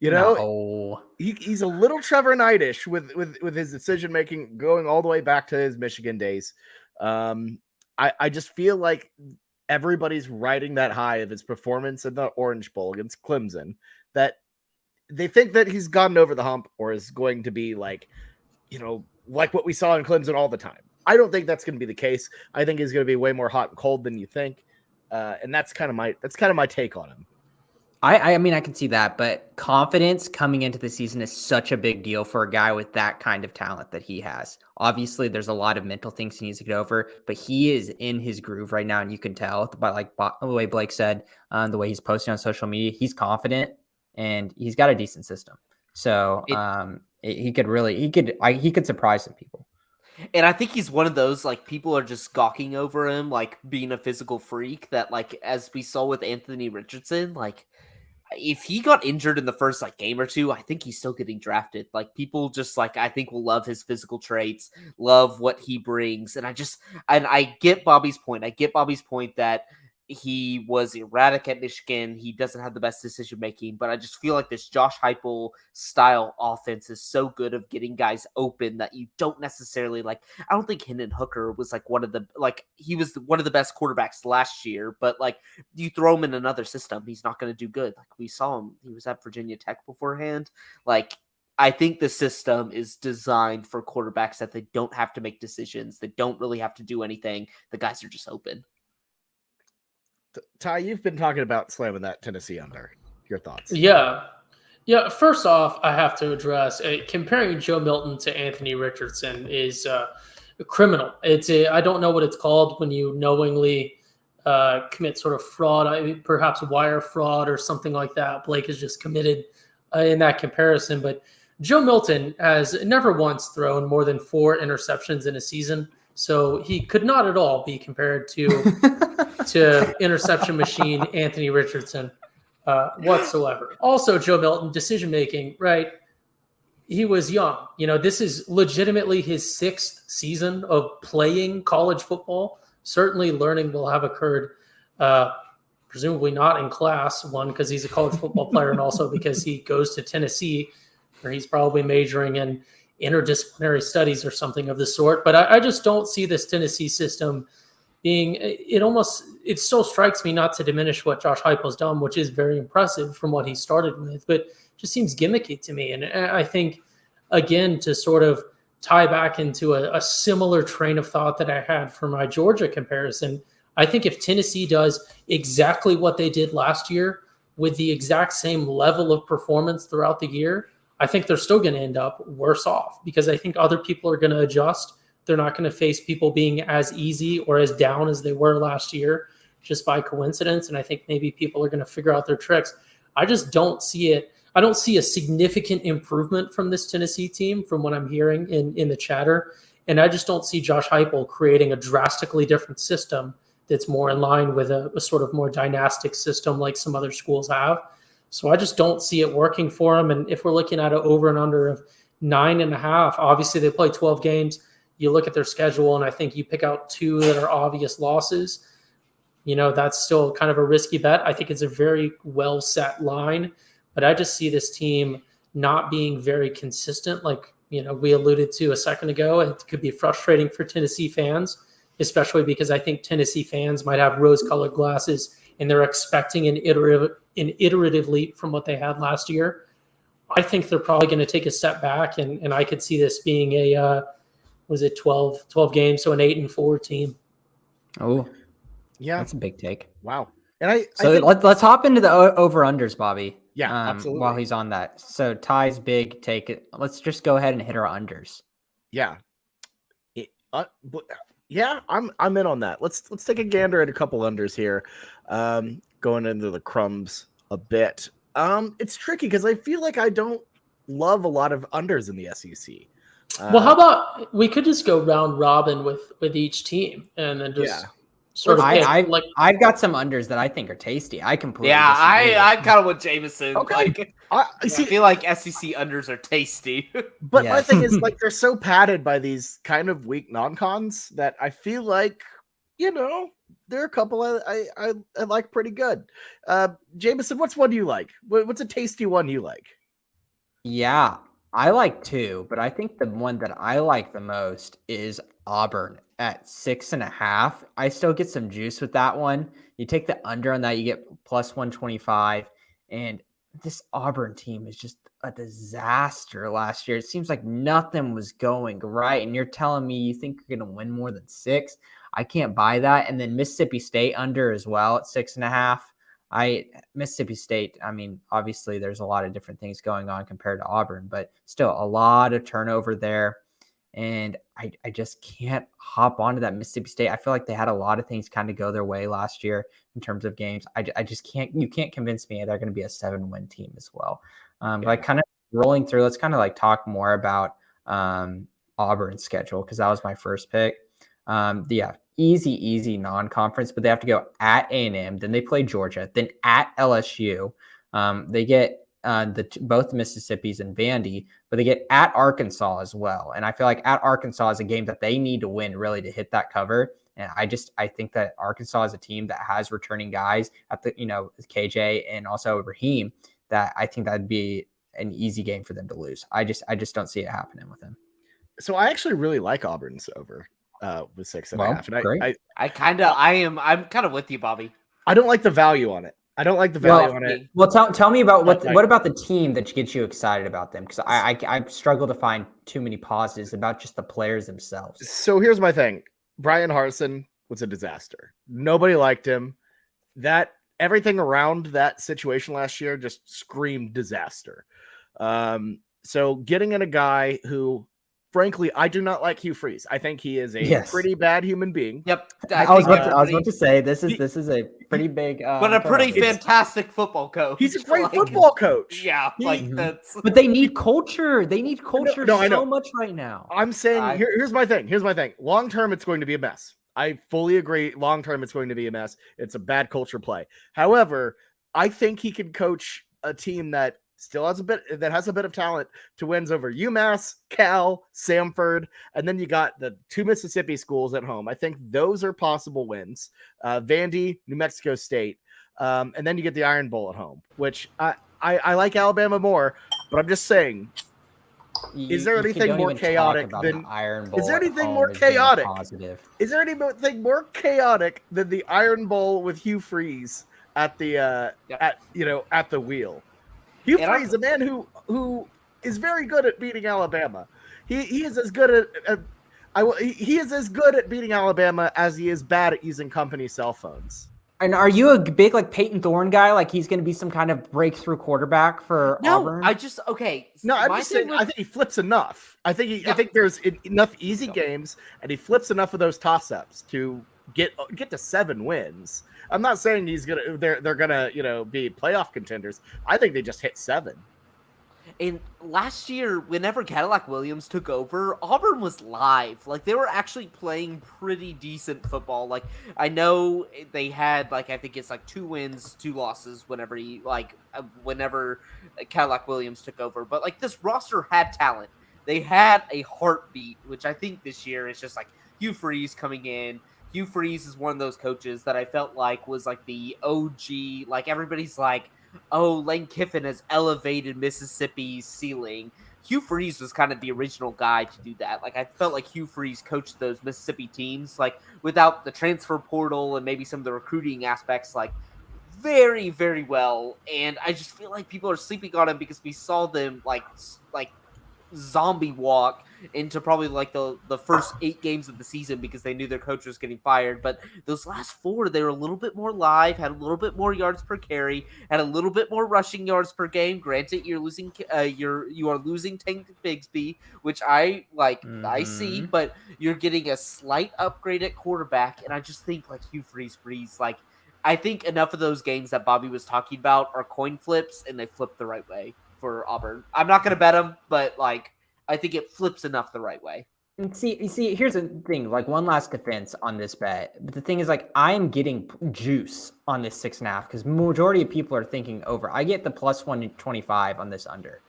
No.
He's a little Trevor Knight-ish with his decision making, going all the way back to his Michigan days. I just feel like everybody's riding that high of his performance in the Orange Bowl against Clemson, that they think that he's gotten over the hump or is going to be like what we saw in Clemson all the time. I don't think that's going to be the case. I think he's going to be way more hot and cold than you think, and that's kind of my take on him.
I mean, I can see that, but confidence coming into the season is such a big deal for a guy with that kind of talent that he has. Obviously, there's a lot of mental things he needs to get over, but he is in his groove right now, and you can tell by the way Blake said, the way he's posting on social media, he's confident and he's got a decent system. So he could surprise some people.
And I think he's one of those, like, people are just gawking over him, like, being a physical freak that, like, as we saw with Anthony Richardson, like, if he got injured in the first like game or two, I think he's still getting drafted. Like people just like, I think will love his physical traits, love what he brings. And I get Bobby's point. I get Bobby's point that he was erratic at Michigan. He doesn't have the best decision making, but I just feel like this Josh Heupel style offense is so good of getting guys open that you don't necessarily like. I don't think Hendon Hooker was like he was one of the best quarterbacks last year, but like you throw him in another system, he's not going to do good. Like we saw him, he was at Virginia Tech beforehand. Like I think the system is designed for quarterbacks that they don't have to make decisions. They don't really have to do anything. The guys are just open.
Ty, you've been talking about slamming that Tennessee under. Your thoughts?
Yeah. First off, I have to address comparing Joe Milton to Anthony Richardson is criminal. I don't know what it's called when you knowingly commit sort of fraud, perhaps wire fraud or something like that. Blake has just committed in that comparison, but Joe Milton has never once thrown more than 4 interceptions in a season. So he could not at all be compared to interception machine Anthony Richardson whatsoever. Also, Joe Milton, decision-making, right? He was young. This is legitimately his 6th season of playing college football. Certainly learning will have occurred, presumably not in class, one, because he's a college football player, and also because he goes to Tennessee, where he's probably majoring in interdisciplinary studies or something of the sort. But I just don't see this Tennessee system being, it still strikes me, not to diminish what Josh Heupel's done, which is very impressive from what he started with, but just seems gimmicky to me. And I think, again, to sort of tie back into a similar train of thought that I had for my Georgia comparison, I think if Tennessee does exactly what they did last year with the exact same level of performance throughout the year, I think they're still going to end up worse off because I think other people are going to adjust. They're not going to face people being as easy or as down as they were last year just by coincidence. And I think maybe people are going to figure out their tricks. I just don't see it. I don't see a significant improvement from this Tennessee team from what I'm hearing in the chatter. And I just don't see Josh Heupel creating a drastically different system that's more in line with a sort of more dynastic system like some other schools have. So I just don't see it working for him. And if we're looking at an over and under of 9.5, obviously they play 12 games. You look at their schedule, and I think you pick out 2 that are obvious losses. That's still kind of a risky bet. I think it's a very well set line, but I just see this team not being very consistent. Like, we alluded to a second ago, it could be frustrating for Tennessee fans, especially because I think Tennessee fans might have rose-colored glasses and they're expecting an iterative leap from what they had last year. I think they're probably going to take a step back, and I could see this being a 12 games, so an 8-4 team.
Oh,
yeah,
that's a big take.
Wow. And
let's hop into the over-unders, Bobby.
Yeah, absolutely.
While he's on that. So Ty's big take. Let's just go ahead and hit our unders.
Yeah. Yeah, I'm in on that. Let's take a gander at a couple unders here. Going into the crumbs a bit. It's tricky because I feel like I don't love a lot of unders in the SEC.
Well, how about we could just go round robin with each team and then just sort of
I've got some unders that I think are tasty. I completely disagree.
I'm kind of with Jameson.
Okay.
I feel like SEC unders are tasty.
But my thing is, like, they're so padded by these kind of weak non-cons that I feel like, there are a couple I like pretty good. Jameson, what's one you like? What's a tasty one you like?
Yeah, I like 2, but I think the one that I like the most is Auburn at 6.5. I still get some juice with that one. You take the under on that, you get plus 125. And this Auburn team is just a disaster last year. It seems like nothing was going right. And you're telling me you think you're going to win more than 6? I can't buy that. And then Mississippi State under as well at 6.5. Mississippi State, I mean, obviously there's a lot of different things going on compared to Auburn, but still a lot of turnover there. And I just can't hop onto that Mississippi State. I feel like they had a lot of things kind of go their way last year in terms of games. I just can't, you can't convince me they're going to be a 7-win team as well. But kind of rolling through, let's kind of like talk more about Auburn's schedule, because that was my first pick. Easy non-conference, but they have to go at A&M, then they play Georgia, then at LSU. They get both Mississippis and Vandy, but they get at Arkansas as well. And I feel like at Arkansas is a game that they need to win really to hit that cover. And I think that Arkansas is a team that has returning guys at the, KJ and also Raheem, that I think that'd be an easy game for them to lose. I just don't see it happening with them.
So I actually really like Auburn's over with 6.5. And
great.
I'm kind of with you, Bobby.
I don't like the value on it. I don't like the value on it.
Well, tell me about what about the team that gets you excited about them? Because I struggle to find too many positives about just the players themselves.
So here's my thing. Brian Harsin was a disaster. Nobody liked him. Everything around that situation last year just screamed disaster. So getting in a guy who, frankly, I do not like Hugh Freeze. I think he is a pretty bad human being.
Yep.
I was about to say this is a pretty big,
but a pretty fantastic football coach.
He's a great football coach.
Yeah, that's.
But they need culture. They need culture so much right now.
I'm saying here's my thing. Long term, it's going to be a mess. I fully agree. Long term, it's going to be a mess. It's a bad culture play. However, I think he can coach a team that still has a bit of talent to wins over UMass, Cal, Samford, and then you got the 2 Mississippi schools at home. I think those are possible wins. Vandy, New Mexico State, and then you get the Iron Bowl at home, which I like Alabama more, but I'm just saying, is there anything more chaotic than
Iron Bowl?
Is there anything more chaotic?
Positive.
Is there anything more chaotic than the Iron Bowl with Hugh Freeze at the at the wheel? Hugh Freeze, a man who is very good at beating Alabama. He is as good at beating Alabama as he is bad at using company cell phones.
And are you a big like Peyton Thorne guy? Like he's going to be some kind of breakthrough quarterback for Auburn?
I'm
just saying. I think he flips enough. I think there's enough easy games, and he flips enough of those toss-ups to get to 7 wins. I'm not saying they're gonna be playoff contenders. I think they just hit 7.
And last year, whenever Cadillac Williams took over, Auburn was live. Like, they were actually playing pretty decent football. Like, I know they had, like, I think it's like 2 wins, 2 losses whenever Cadillac Williams took over. But, like, this roster had talent. They had a heartbeat, which I think this year is just, like, Hugh Freeze coming in. Hugh Freeze is one of those coaches that I felt like was, like, the OG. Like, everybody's like, oh, Lane Kiffin has elevated Mississippi's ceiling. Hugh Freeze was kind of the original guy to do that. Like, I felt like Hugh Freeze coached those Mississippi teams, like, without the transfer portal and maybe some of the recruiting aspects, like, very, very well. And I just feel like people are sleeping on him because we saw them, like zombie walk into probably like the first 8 games of the season because they knew their coach was getting fired. But those last 4, they were a little bit more live, had a little bit more yards per carry, had a little bit more rushing yards per game. Granted, you are losing Tank Bigsby, which I see, but you're getting a slight upgrade at quarterback. And I just think like Hugh Freeze, like, I think enough of those games that Bobby was talking about are coin flips, and they flip the right way for Auburn. I'm not going to bet them, but like I think it flips enough the right way.
And see, here's the thing. Like one last defense on this bet, but the thing is, like I'm getting juice on this 6.5 because majority of people are thinking over. I get the plus 125 on this under.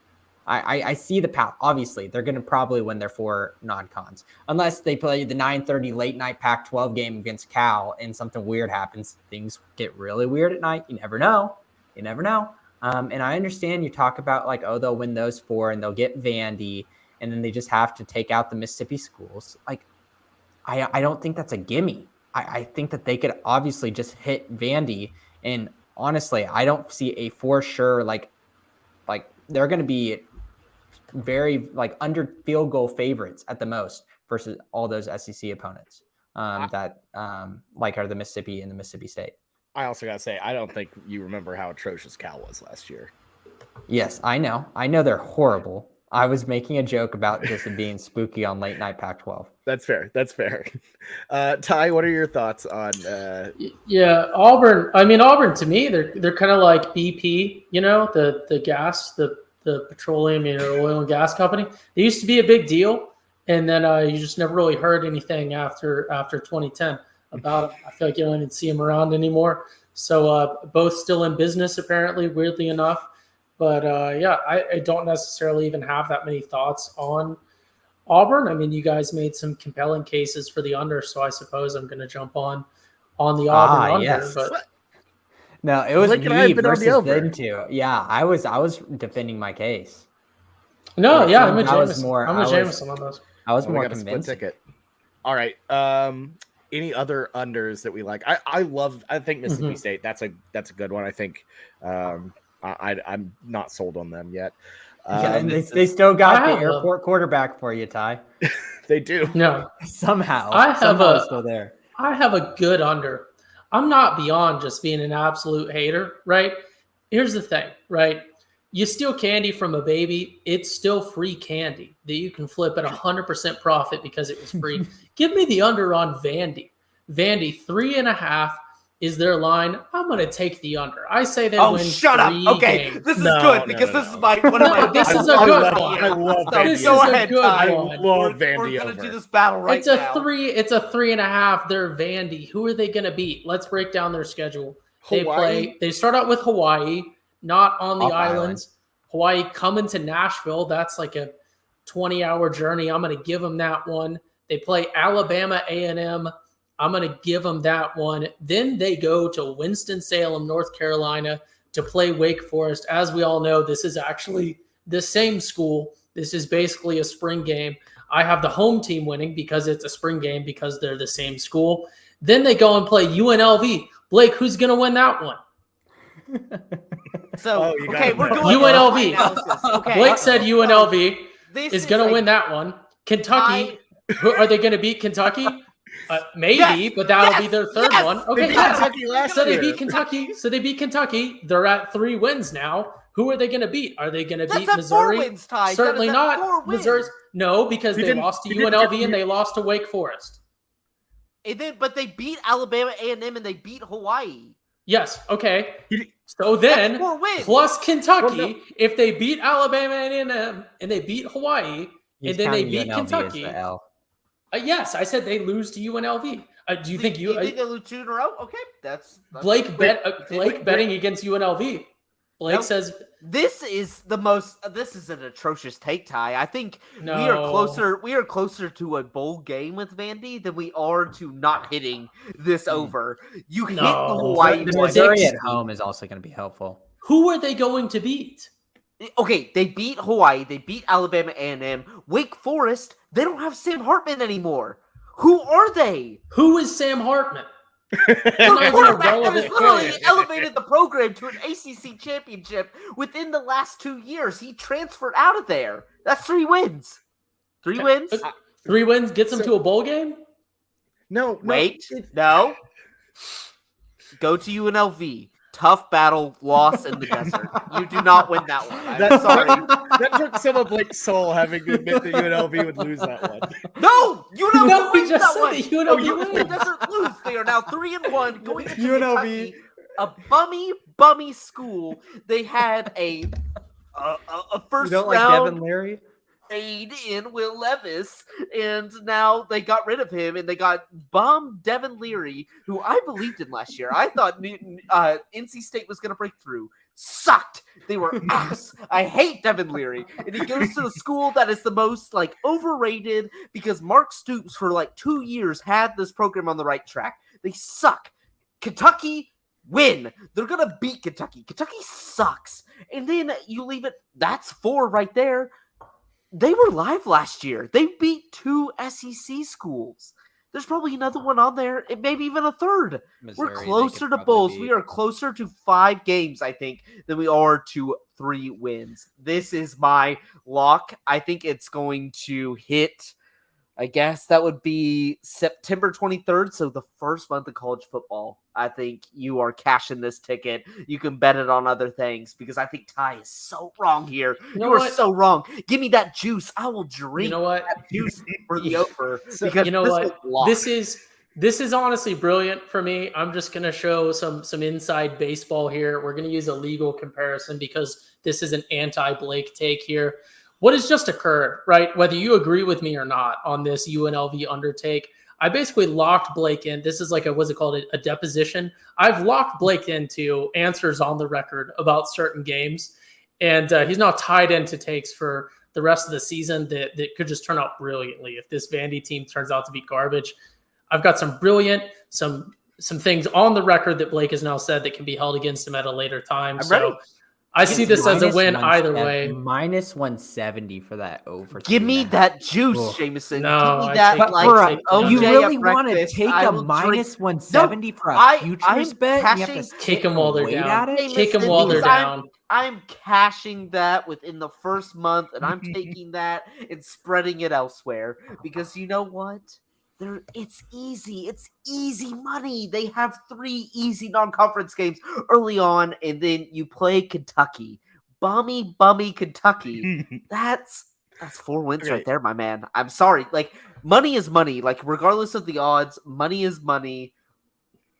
I see the path. Obviously, they're going to probably win their 4 non-cons unless they play the 9:30 late night Pac-12 game against Cal and something weird happens. Things get really weird at night. You never know. And I understand you talk about like, oh, they'll win those 4 and they'll get Vandy, and then they just have to take out the Mississippi schools. Like, I don't think that's a gimme. I think that they could obviously just hit Vandy, and honestly, I don't see a for sure like they're going to be very like under field goal favorites at the most versus all those SEC opponents that are the Mississippi and the Mississippi State.
I also gotta say, I don't think you remember how atrocious Cal was last year.
Yes, I know they're horrible. I was making a joke about just being spooky on late night Pac-12.
That's fair. Ty, what are your thoughts on?
Yeah, Auburn. I mean, Auburn to me, they're kind of like BP. You know, the gas, the petroleum, oil and gas company. They used to be a big deal, and then you just never really heard anything after 2010 about them. I feel like you don't even see them around anymore. So both still in business, apparently, weirdly enough. But I don't necessarily even have that many thoughts on Auburn. I mean, you guys made some compelling cases for the under, so I suppose I'm going to jump on the Auburn under.
Yes.
But
no, it was
Lincoln
me
been on the
versus
over.
them two. Yeah, I was defending my case.
no, yeah, I'm a
I was
Jameson.
more-
I'm
I
a
was-
Jameson on those.
I was
We
more
got a split
convinced.
ticket. All right. Any other unders that we like? I think Mississippi State. That's a good one. I think. I'm not sold on them yet.
Yeah, and they still got
I
the
have
airport quarterback for you, Ty.
They do.
No,
Somehow.
I
still there.
I have a good under. I'm not beyond just being an absolute hater, right? Here's the thing, right? You steal candy from a baby, it's still free candy that you can flip at 100% profit because it was free. Give me the under on Vandy. Vandy, 3.5 is their line. I'm going to take the under. I say they win
shut up.
3
Okay,
games.
this is
No,
good
no,
because
no,
this
no.
is one of my.
This is a
I
good
love-
one.
I love
So
Vandy.
go
is a
ahead,
good
Ty.
one.
I love
We're
Vandy
gonna
over.
do this battle right
It's
now.
It's a 3.5. They're Vandy. Who are they going to beat? Let's break down their schedule.
Hawaii?
They start out with Hawaii, not on the
Off
islands. Hawaii coming to Nashville. That's like a 20-hour journey. I'm going to give them that one. They play Alabama A&M. I'm going to give them that one. Then they go to Winston-Salem, North Carolina to play Wake Forest. As we all know, this is actually the same school. This is basically a spring game. I have the home team winning because it's a spring game because they're the same school. Then they go and play UNLV. Blake, who's going to win that one?
So
you got
okay,
it.
we're going
UNLV.
analysis. Okay,
Blake said UNLV
this
is going to win that one. Kentucky, who are they going to beat? Kentucky? Maybe,
Yes,
but that'll be
yes,
their third
yes.
one.
They
Okay,
beat
yes.
Kentucky last
So they
year.
beat Kentucky. So they beat Kentucky. They're at 3 wins now. Who are they going to beat? Are they going to
That's
beat
at 4
Missouri?
wins, Ty.
Certainly
That is at
not.
4 wins.
Missouri's no, because
He
they
didn't-
lost to
he didn't
UNLV
give
and
you-
they lost to Wake Forest.
But they beat Alabama A&M and they beat Hawaii.
Yes. Okay.
He-
So then,
That's 4 wins.
plus Kentucky,
Well, no.
if they beat Alabama and and they beat Hawaii,
He's
and then they
counting
beat
UNLV as
Kentucky.
the L.
Yes, I said they lose to UNLV. Do you think
you think they lose 2 in a row? Okay, that's
Blake
Blake
betting against UNLV? Blake
Nope.
says
This is an atrocious take, Ty. I think
no.
we are closer to a bowl game with Vandy than we are to not hitting this over. You hit the
No.
Hawaii
The
one.
Missouri at home is also going to be helpful.
Who are they going to beat?
Okay, they beat Hawaii, they beat Alabama A&M, Wake Forest. They don't have Sam Hartman anymore. Who are they?
Who is Sam Hartman?
The
not even a
quarterback that has
relevant
literally
player.
elevated the program to an ACC championship within the last 2 years. He transferred out of there. That's 3 wins. 3 wins?
3 wins gets them
So-
to a bowl game?
No,
Wait, no. Go to UNLV. Tough battle, loss in the desert. You do not win that one. I'm
That's
sorry.
That took some of Blake's soul having to admit that UNLV would lose that one.
No, UNLV
No, he
wins
just
that
said
one.
that UNLV
UNLV
wins.
doesn't lose. They are now 3-1 going to
UNLV.
Kentucky, a bummy school. They had a first
You don't like
round
Devin Leary?
aide in Will Levis, and now they got rid of him, and they got bum Devin Leary, who I believed in last year. I thought NC State was going to break through. Sucked. They were ass. I hate Devin Leary, and he goes to the school that is the most overrated because Mark Stoops for 2 years had this program on the right track. They suck. Kentucky win. They're gonna beat Kentucky. Kentucky sucks, and then you leave it. That's 4 right there. They were live last year. They beat 2 SEC schools. There's probably another one on there, and maybe even a third.
Missouri,
We're
they
closer
could
to
probably
bowls.
beat.
We are closer to 5 games, I think, than we are to 3 wins. This is my lock. I think it's going to hit, I guess that would be September 23rd, so the first month of college football. I think you are cashing this ticket. You can bet it on other things because I think Ty is so wrong here.
You know
You are
what?
so wrong. Give me that juice. I will drink
You know what?
that juice for the
Yeah.
over.
So-
Because
You know
this
what?
was locked.
This is honestly brilliant for me. I'm just going to show some inside baseball here. We're going to use a legal comparison because this is an anti-Blake take here. What has just occurred, right? Whether you agree with me or not on this UNLV undertake, I basically locked Blake in. This is what's it called? A deposition. I've locked Blake into answers on the record about certain games. And he's now tied into takes for the rest of the season that could just turn out brilliantly if this Vandy team turns out to be garbage. I've got some brilliant, some things on the record that Blake has now said that can be held against him at a later time.
I'm ready.
I see this as a win either
-170
way.
Minus 170 for that over.
Give me
3.5.
that juice,
Ugh.
Jameson.
No,
Give
I
me that
take-
But
like,
for
take-
OJ
you
at
really want to
breakfast.
take
I
a
will
minus
drink-
170 for a
I'm
futures bet? You have to
cashing-
Kick them while they're
wait
down.
at it?
Kick them
Listen,
while they're
because
down.
I'm cashing that within the first month, and I'm taking that and spreading it elsewhere because you know what? It's easy. It's easy money. They have 3 easy non-conference games early on, and then you play Kentucky. Bummy Kentucky. That's 4 wins
Okay.
right there, my man. I'm sorry. Money is money. Regardless of the odds, money is money.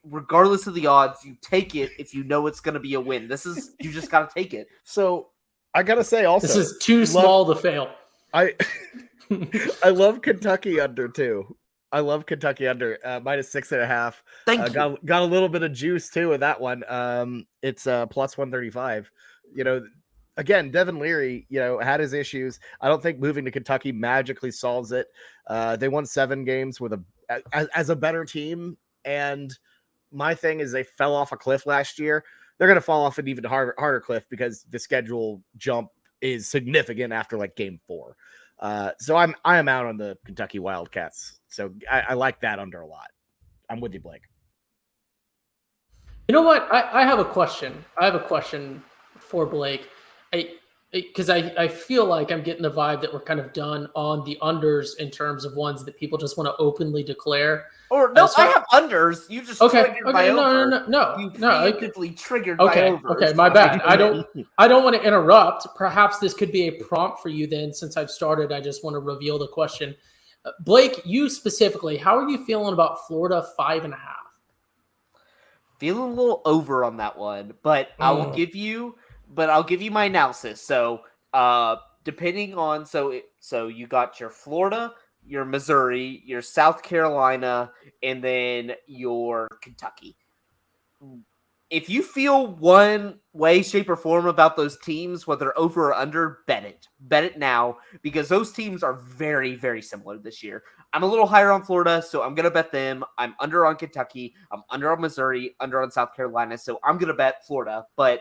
Regardless of the odds, you take it if you know it's going to be a win. You just got to take it.
So I gotta say also,
This is too small to fail.
I love Kentucky under too. I love Kentucky under minus 6.5.
Thank you.
Got a little bit of juice too with that one. It's plus 135. Again, Devin Leary, had his issues. I don't think moving to Kentucky magically solves it. They won 7 games with as a better team, and my thing is they fell off a cliff last year. They're going to fall off an even harder cliff because the schedule jump is significant after game 4. So I am out on the Kentucky Wildcats. So I like that under a lot. I'm with you, Blake.
You know what? I have a question. I have a question for Blake. because I feel like I'm getting the vibe that we're kind of done on the unders in terms of ones that people just want to openly declare.
Or no, I have unders. You just triggered my over. You preemptively triggered my overs.
Okay, my bad. I don't want to interrupt. Perhaps this could be a prompt for you then. Since I've started, I just want to reveal the question. Blake, you specifically, how are you feeling about Florida 5.5?
Feeling a little over on that one, but I'll give you my analysis. So, depending on so you got your Florida, your Missouri, your South Carolina, and then your Kentucky. If you feel one way, shape, or form about those teams, whether over or under, bet it. Bet it now, because those teams are very, very similar this year. I'm a little higher on Florida, so I'm going to bet them. I'm under on Kentucky. I'm under on Missouri, under on South Carolina, so I'm going to bet Florida. But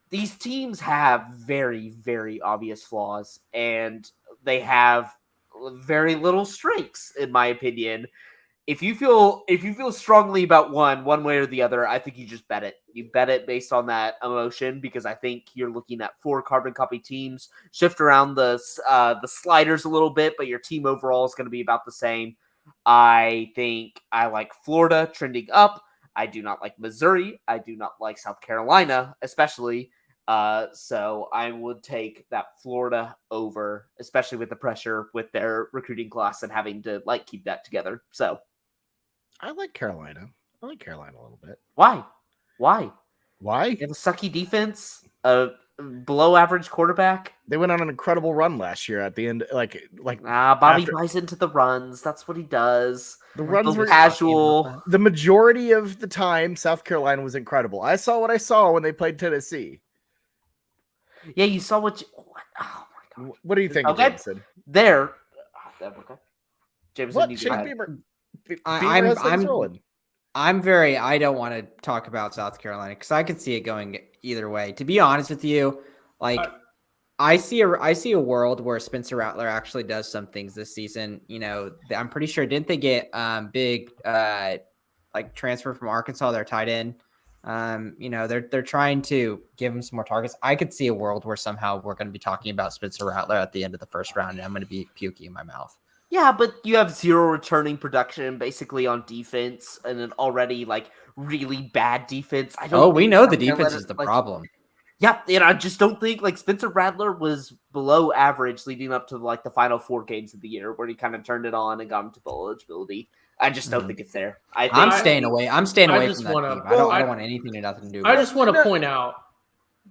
these teams have very, very obvious flaws, and they have very little strengths, in my opinion. If you feel strongly about one way or the other, I think you just bet it. You bet it based on that emotion, because I think you're looking at 4 carbon copy teams, shift around the sliders a little bit, but your team overall is going to be about the same. I think I like Florida trending up. I do not like Missouri. I do not like South Carolina, especially. So I would take that Florida over, especially with the pressure with their recruiting class and having to keep that together. So.
I like Carolina. I like Carolina a little bit.
Why?
They
have a sucky defense, a below average quarterback.
They went on an incredible run last year at the end.
Bobby buys into the runs. That's what he does.
The runs were
casual.
The majority of the time, South Carolina was incredible. I saw what I saw when they played Tennessee.
Yeah, you saw what. Oh my god!
What do you think,
okay.
Jameson?
Okay, Jameson,
what?
you
Shane
go
Beamer.
I don't want to talk about South Carolina because I could see it going either way. To be honest with you, I see a world where Spencer Rattler actually does some things this season. You know, I'm pretty sure, didn't they get big transfer from Arkansas, their tight end? You know, they're trying to give him some more targets. I could see a world where somehow we're going to be talking about Spencer Rattler at the end of the first round, and I'm going to be puking in my mouth.
Yeah, but you have 0 returning production basically on defense, and an already really bad defense.
We know the defense is the problem.
Yeah, and I just don't think Spencer Rattler was below average leading up to the final 4 games of the year, where he kind of turned it on and got him to bowl eligibility. I just don't think it's there.
I'm staying away. I'm staying away from that team. I don't want anything to nothing to do with it.
I just want to point out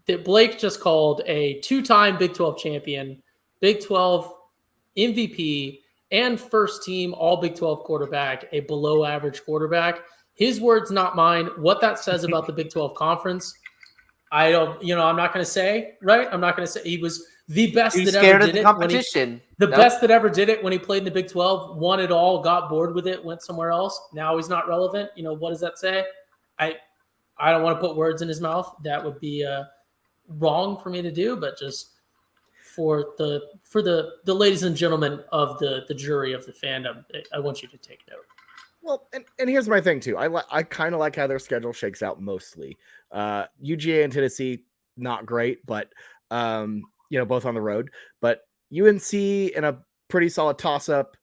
that Blake just called a 2-time Big 12 champion, Big 12 MVP, and first team all Big 12 quarterback, a below average quarterback. His words, not mine. What that says about the Big 12 conference, I'm not going to say, right? I'm not going to say he was the best that ever did it.
Competition.
Best that ever did it when he played in the Big 12, won it all, got bored with it, went somewhere else. Now he's not relevant. What does that say? I don't want to put words in his mouth. That would be wrong for me to do, but just for the ladies and gentlemen of the jury of the fandom, I want you to take note.
Well, and here's my thing too. I kind of like how their schedule shakes out mostly. UGA and Tennessee, not great, but both on the road. But UNC in a pretty solid toss-up.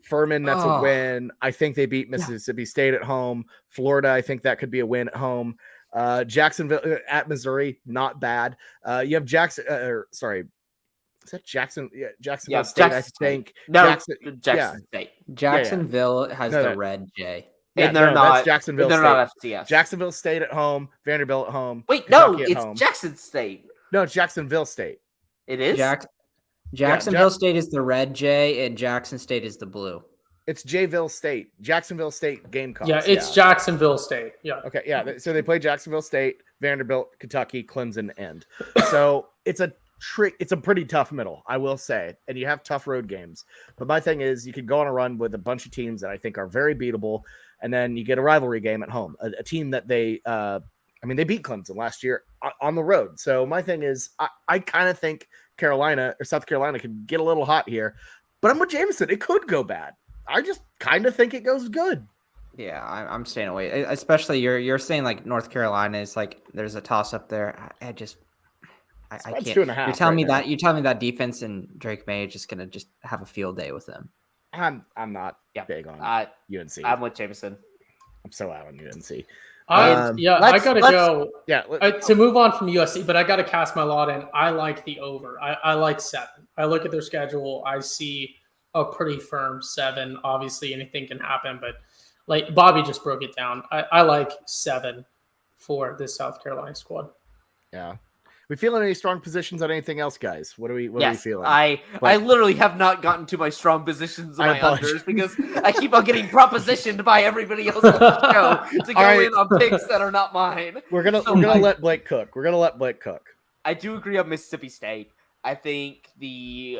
Furman, that's a win. I think they beat Mississippi State at home. Florida, I think that could be a win at home. Jacksonville at Missouri, not bad. You have is that Jackson? Yeah, Jacksonville State, I think.
No, Jackson State.
Jacksonville has the red J.
And they're not.
That's Jacksonville
They're
State.
not FCS.
Jacksonville State at home. Vanderbilt at home.
Wait,
Kentucky
no,
at
it's
home.
Jackson State.
No, it's Jacksonville State.
It is?
Jacksonville State is the red J, and Jackson State is the blue.
It's Jayville State. Jacksonville State Gamecocks.
Yeah, it's Jacksonville State. Yeah.
Okay, yeah. So they play Jacksonville State, Vanderbilt, Kentucky, Clemson, end. So it's a pretty tough middle, I will say. And you have tough road games. But my thing is, you could go on a run with a bunch of teams that I think are very beatable, and then you get a rivalry game at home. A team that they beat Clemson last year on the road. So my thing is, I kind of think Carolina or South Carolina could get a little hot here. But I'm with Jameson. It could go bad. I just kind of think it goes good.
Yeah, I'm staying away. Especially you're saying North Carolina is there's a toss up there. I
Spread's
can't.
2.5
You're telling
right
me
now.
that you're telling me that defense and Drake May are just gonna just have a field day with them.
I'm not
Yeah.
big on UNC.
I'm with Jameson.
I'm so out on UNC.
I gotta go.
Yeah.
To move on from USC, but I gotta cast my lot in. I like the over. I like 7. I look at their schedule. I see a pretty firm 7. Obviously, anything can happen, but like Bobby just broke it down. I like 7 for this South Carolina squad.
Yeah. We feeling any strong positions on anything else, guys? What are we feeling?
I literally have not gotten to my strong positions of my unders because I keep on getting propositioned by everybody else on the show to go in on picks that are not mine.
We're gonna let Blake cook. I
do agree on Mississippi State. I think the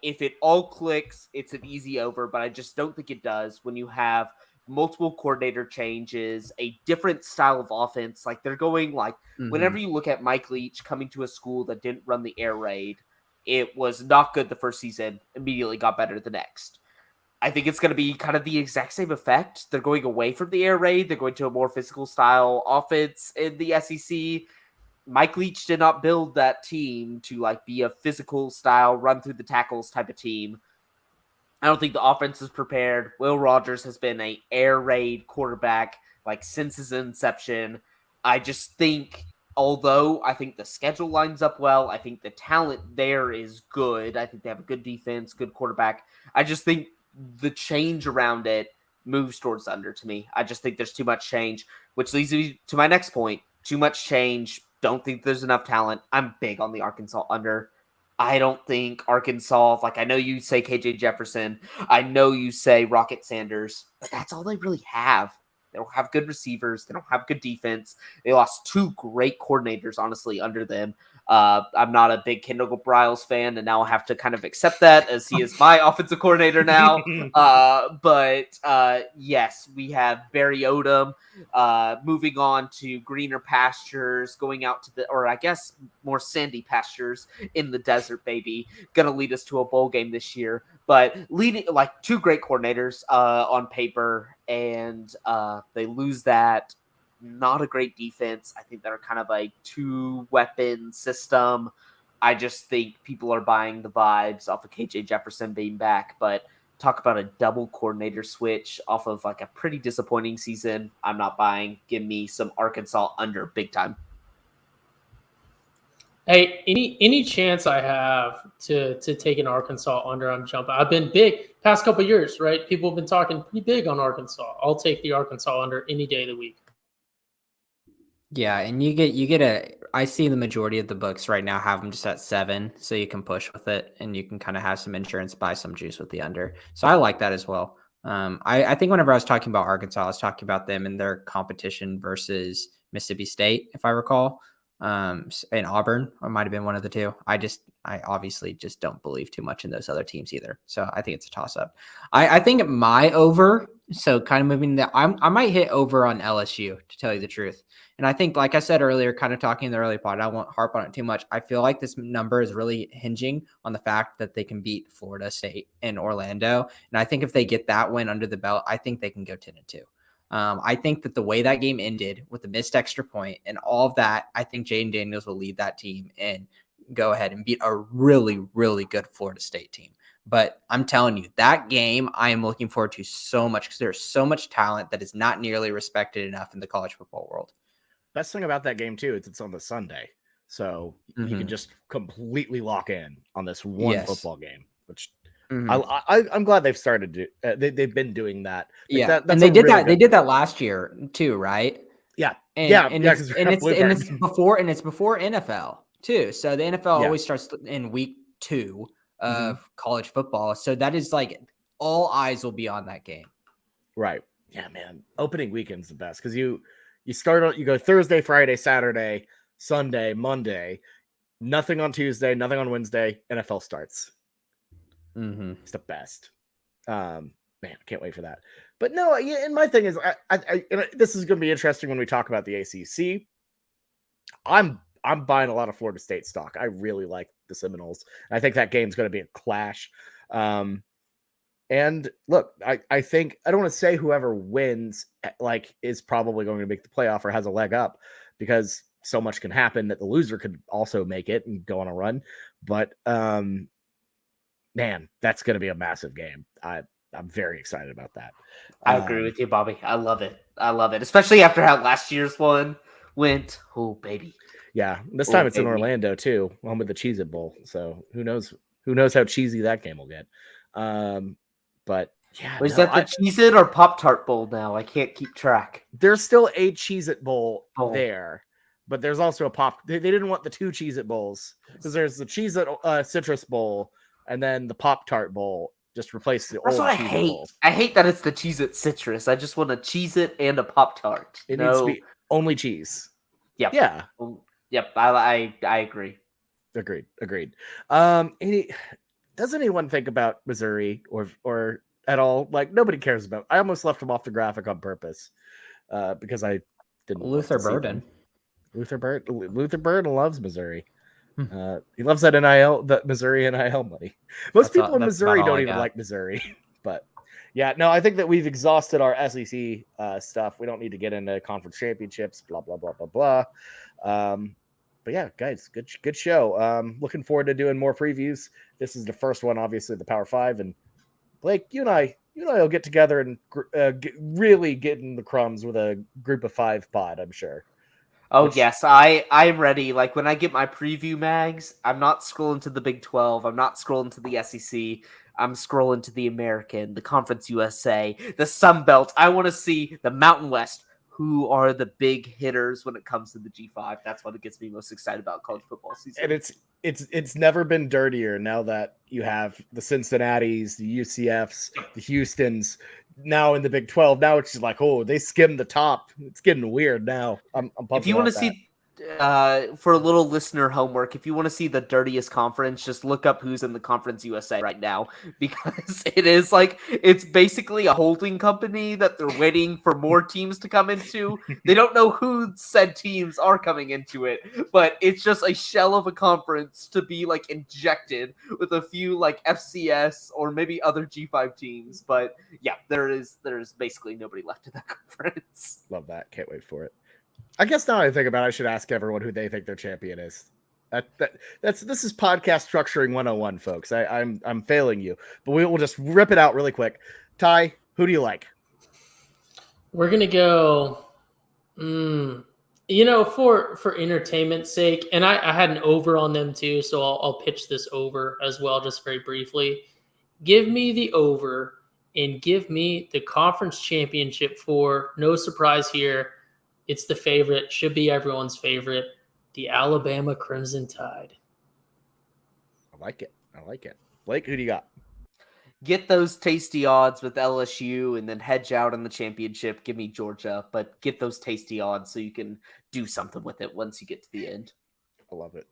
if it all clicks, it's an easy over, but I just don't think it does when you have multiple coordinator changes, a different style of offense. Like they're going like whenever you look at Mike Leach coming to a school that didn't run the air raid, it was not good the first season, immediately got better the next. I think it's going to be kind of the exact same effect. They're going away from the air raid. They're going to a more physical style offense in the SEC. Mike Leach did not build that team to like be a physical style, run through the tackles type of team. I don't think the offense is prepared. Will Rogers has been an air raid quarterback like since his inception. I just think, although I think the schedule lines up well, I think the talent there is good. I think they have a good defense, good quarterback. I just think the change around it moves towards under to me. I just think there's too much change, which leads me to my next point. Too much change. Don't think there's enough talent. I'm big on the Arkansas under. I don't think Arkansas, like I know you say KJ Jefferson, I know you say Rocket Sanders, but that's all they really have. They don't have good receivers. They don't have good defense. They lost 2 great coordinators, honestly, under them. I'm not a big Kendall Briles fan, and now I have to kind of accept that as he is my offensive coordinator now. But yes, we have Barry Odom moving on to greener pastures, going out to or I guess more sandy pastures in the desert, baby. Going to lead us to a bowl game this year. But leading like 2 great coordinators on paper, and they lose that. Not a great defense. I think they're kind of a 2-weapon system. I just think people are buying the vibes off of KJ Jefferson being back, but talk about a double coordinator switch off of like a pretty disappointing season. I'm not buying. Give me some Arkansas under big time.
Hey, any chance I have to take an Arkansas under, I'm jumping. I've been big past couple of years, right? People have been talking pretty big on Arkansas. I'll take the Arkansas under any day of the week.
Yeah, and I see the majority of the books right now have them just at 7, so you can push with it and you can kind of have some insurance, buy some juice with the under. So I like that as well. I think whenever I was talking about Arkansas, I was talking about them and their competition versus Mississippi State, if I recall, and Auburn, or might have been one of the two. I obviously just don't believe too much in those other teams either. So I think it's a toss up. I think my over, so kind of moving that, I might hit over on LSU, to tell you the truth. And I think, like I said earlier, kind of talking in the early part, I won't harp on it too much. I feel like this number is really hinging on the fact that they can beat Florida State and Orlando. And I think if they get that win under the belt, I think they can go 10-2. I think that the way that game ended with the missed extra point and all of that, I think Jaden Daniels will lead that team and go ahead and beat a really, really good Florida State team. But I'm telling you, that game I am looking forward to so much because there's so much talent that is not nearly respected enough in the college football world.
Best thing about that game too is it's on the Sunday, so you can just completely lock in on this one football game. Which I'm glad they've started to. They've been doing that.
That's and they did that. They did that last year too, right?
Yeah,
and it's before NFL too. So the NFL always starts in week 2 of college football. So that is like all eyes will be on that game.
Right. Yeah, man. Opening weekend's the best because you go Thursday, Friday, Saturday, Sunday, Monday, nothing on Tuesday, nothing on Wednesday. NFL starts. It's the best. Man, I can't wait for that. But no, yeah. And my thing is, I this is going to be interesting when we talk about the ACC. I'm buying a lot of Florida State stock. I really like the Seminoles. I think that game's going to be a clash. And look, I think I don't want to say whoever wins is probably going to make the playoff or has a leg up because so much can happen that the loser could also make it and go on a run. But man, that's going to be a massive game. I'm very excited about that.
I agree with you, Bobby. I love it. Especially after how last year's one went. Oh, baby.
Yeah, this time it's in Orlando too, home of the Cheez-It Bowl. So who knows how cheesy that game will get. But yeah,
is that the Cheez-It or Pop-Tart Bowl now? I can't keep track.
There's still a Cheez-It Bowl there, but there's also a Pop. They didn't want the two Cheez-It Bowls because there's the Cheez-It Citrus Bowl and then the Pop-Tart Bowl. Just replace the
That's
old
what I
Cheez-It
hate.
Bowl.
I hate that it's the Cheez-It Citrus. I just want a Cheez-It and a Pop-Tart.
It needs to be only cheese.
Yep.
Yeah.
Yep. I agree.
Agreed. Does anyone think about Missouri or at all? Like, nobody cares about. I almost left him off the graphic on purpose because I didn't.
Luther Burden.
Luther Burden loves Missouri. He loves that Missouri NIL money. Most people in Missouri don't even like Missouri. But yeah, no, I think that we've exhausted our SEC stuff. We don't need to get into conference championships, blah, blah, blah, blah, blah. But yeah, guys, good show. Looking forward to doing more previews. This is the first one, obviously, the Power 5. And Blake, you and I will get together and really get in the crumbs with a group of 5 pod, I'm sure.
Yes, I'm ready. Like, when I get my preview mags, I'm not scrolling to the Big 12. I'm not scrolling to the SEC. I'm scrolling to the American, the Conference USA, the Sun Belt. I want to see the Mountain West. Who are the big hitters when it comes to the G5? That's what gets me most excited about college football season.
And it's never been dirtier now that you have the Cincinnatis, the UCFs, the Houstons now in the Big 12. Now it's just like, oh, they skimmed the top. It's getting weird now. I'm pumped.
If you want to see, for a little listener homework, if you want to see the dirtiest conference, just look up who's in the Conference USA right now, because it's basically a holding company that they're waiting for more teams to come into. They don't know who said teams are coming into it, but it's just a shell of a conference to be like injected with a few like FCS or maybe other G5 teams. But yeah, there's basically nobody left in that conference.
Love that. Can't wait for it. I guess now I think about it, I should ask everyone who they think their champion is. This is podcast structuring 101, folks. I'm failing you, but we will just rip it out really quick. Ty, who do you like?
We're gonna go, for entertainment's sake, and I had an over on them too, so I'll pitch this over as well, just very briefly. Give me the over and give me the conference championship for, no surprise here, it's the favorite, should be everyone's favorite, the Alabama Crimson Tide.
I like it. Blake, who do you got?
Get those tasty odds with LSU and then hedge out on the championship. Give me Georgia, but get those tasty odds so you can do something with it once you get to the end.
I love it.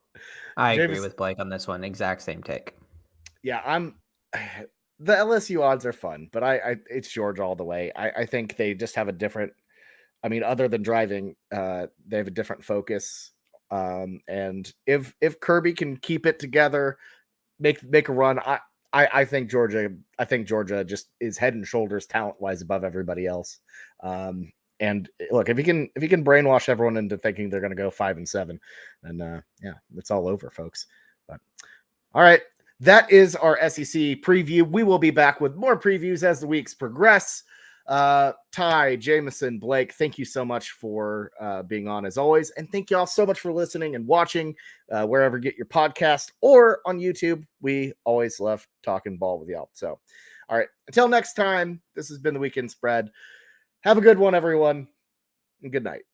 I agree with Blake on this one. Exact same take.
Yeah, the LSU odds are fun, but it's Georgia all the way. I think they just have a different, other than driving, they have a different focus. And if Kirby can keep it together, make a run, I think Georgia just is head and shoulders talent-wise above everybody else. And look, if he can brainwash everyone into thinking they're going to go 5-7, then it's all over, folks. But all right, that is our SEC preview. We will be back with more previews as the weeks progress. Ty, Jameson, Blake, thank you so much for being on as always, and thank you all so much for listening and watching wherever you get your podcast or on YouTube. We always love talking ball with y'all. So, all right, until next time, this has been the Weekend Spread. Have a good one, everyone, and good night.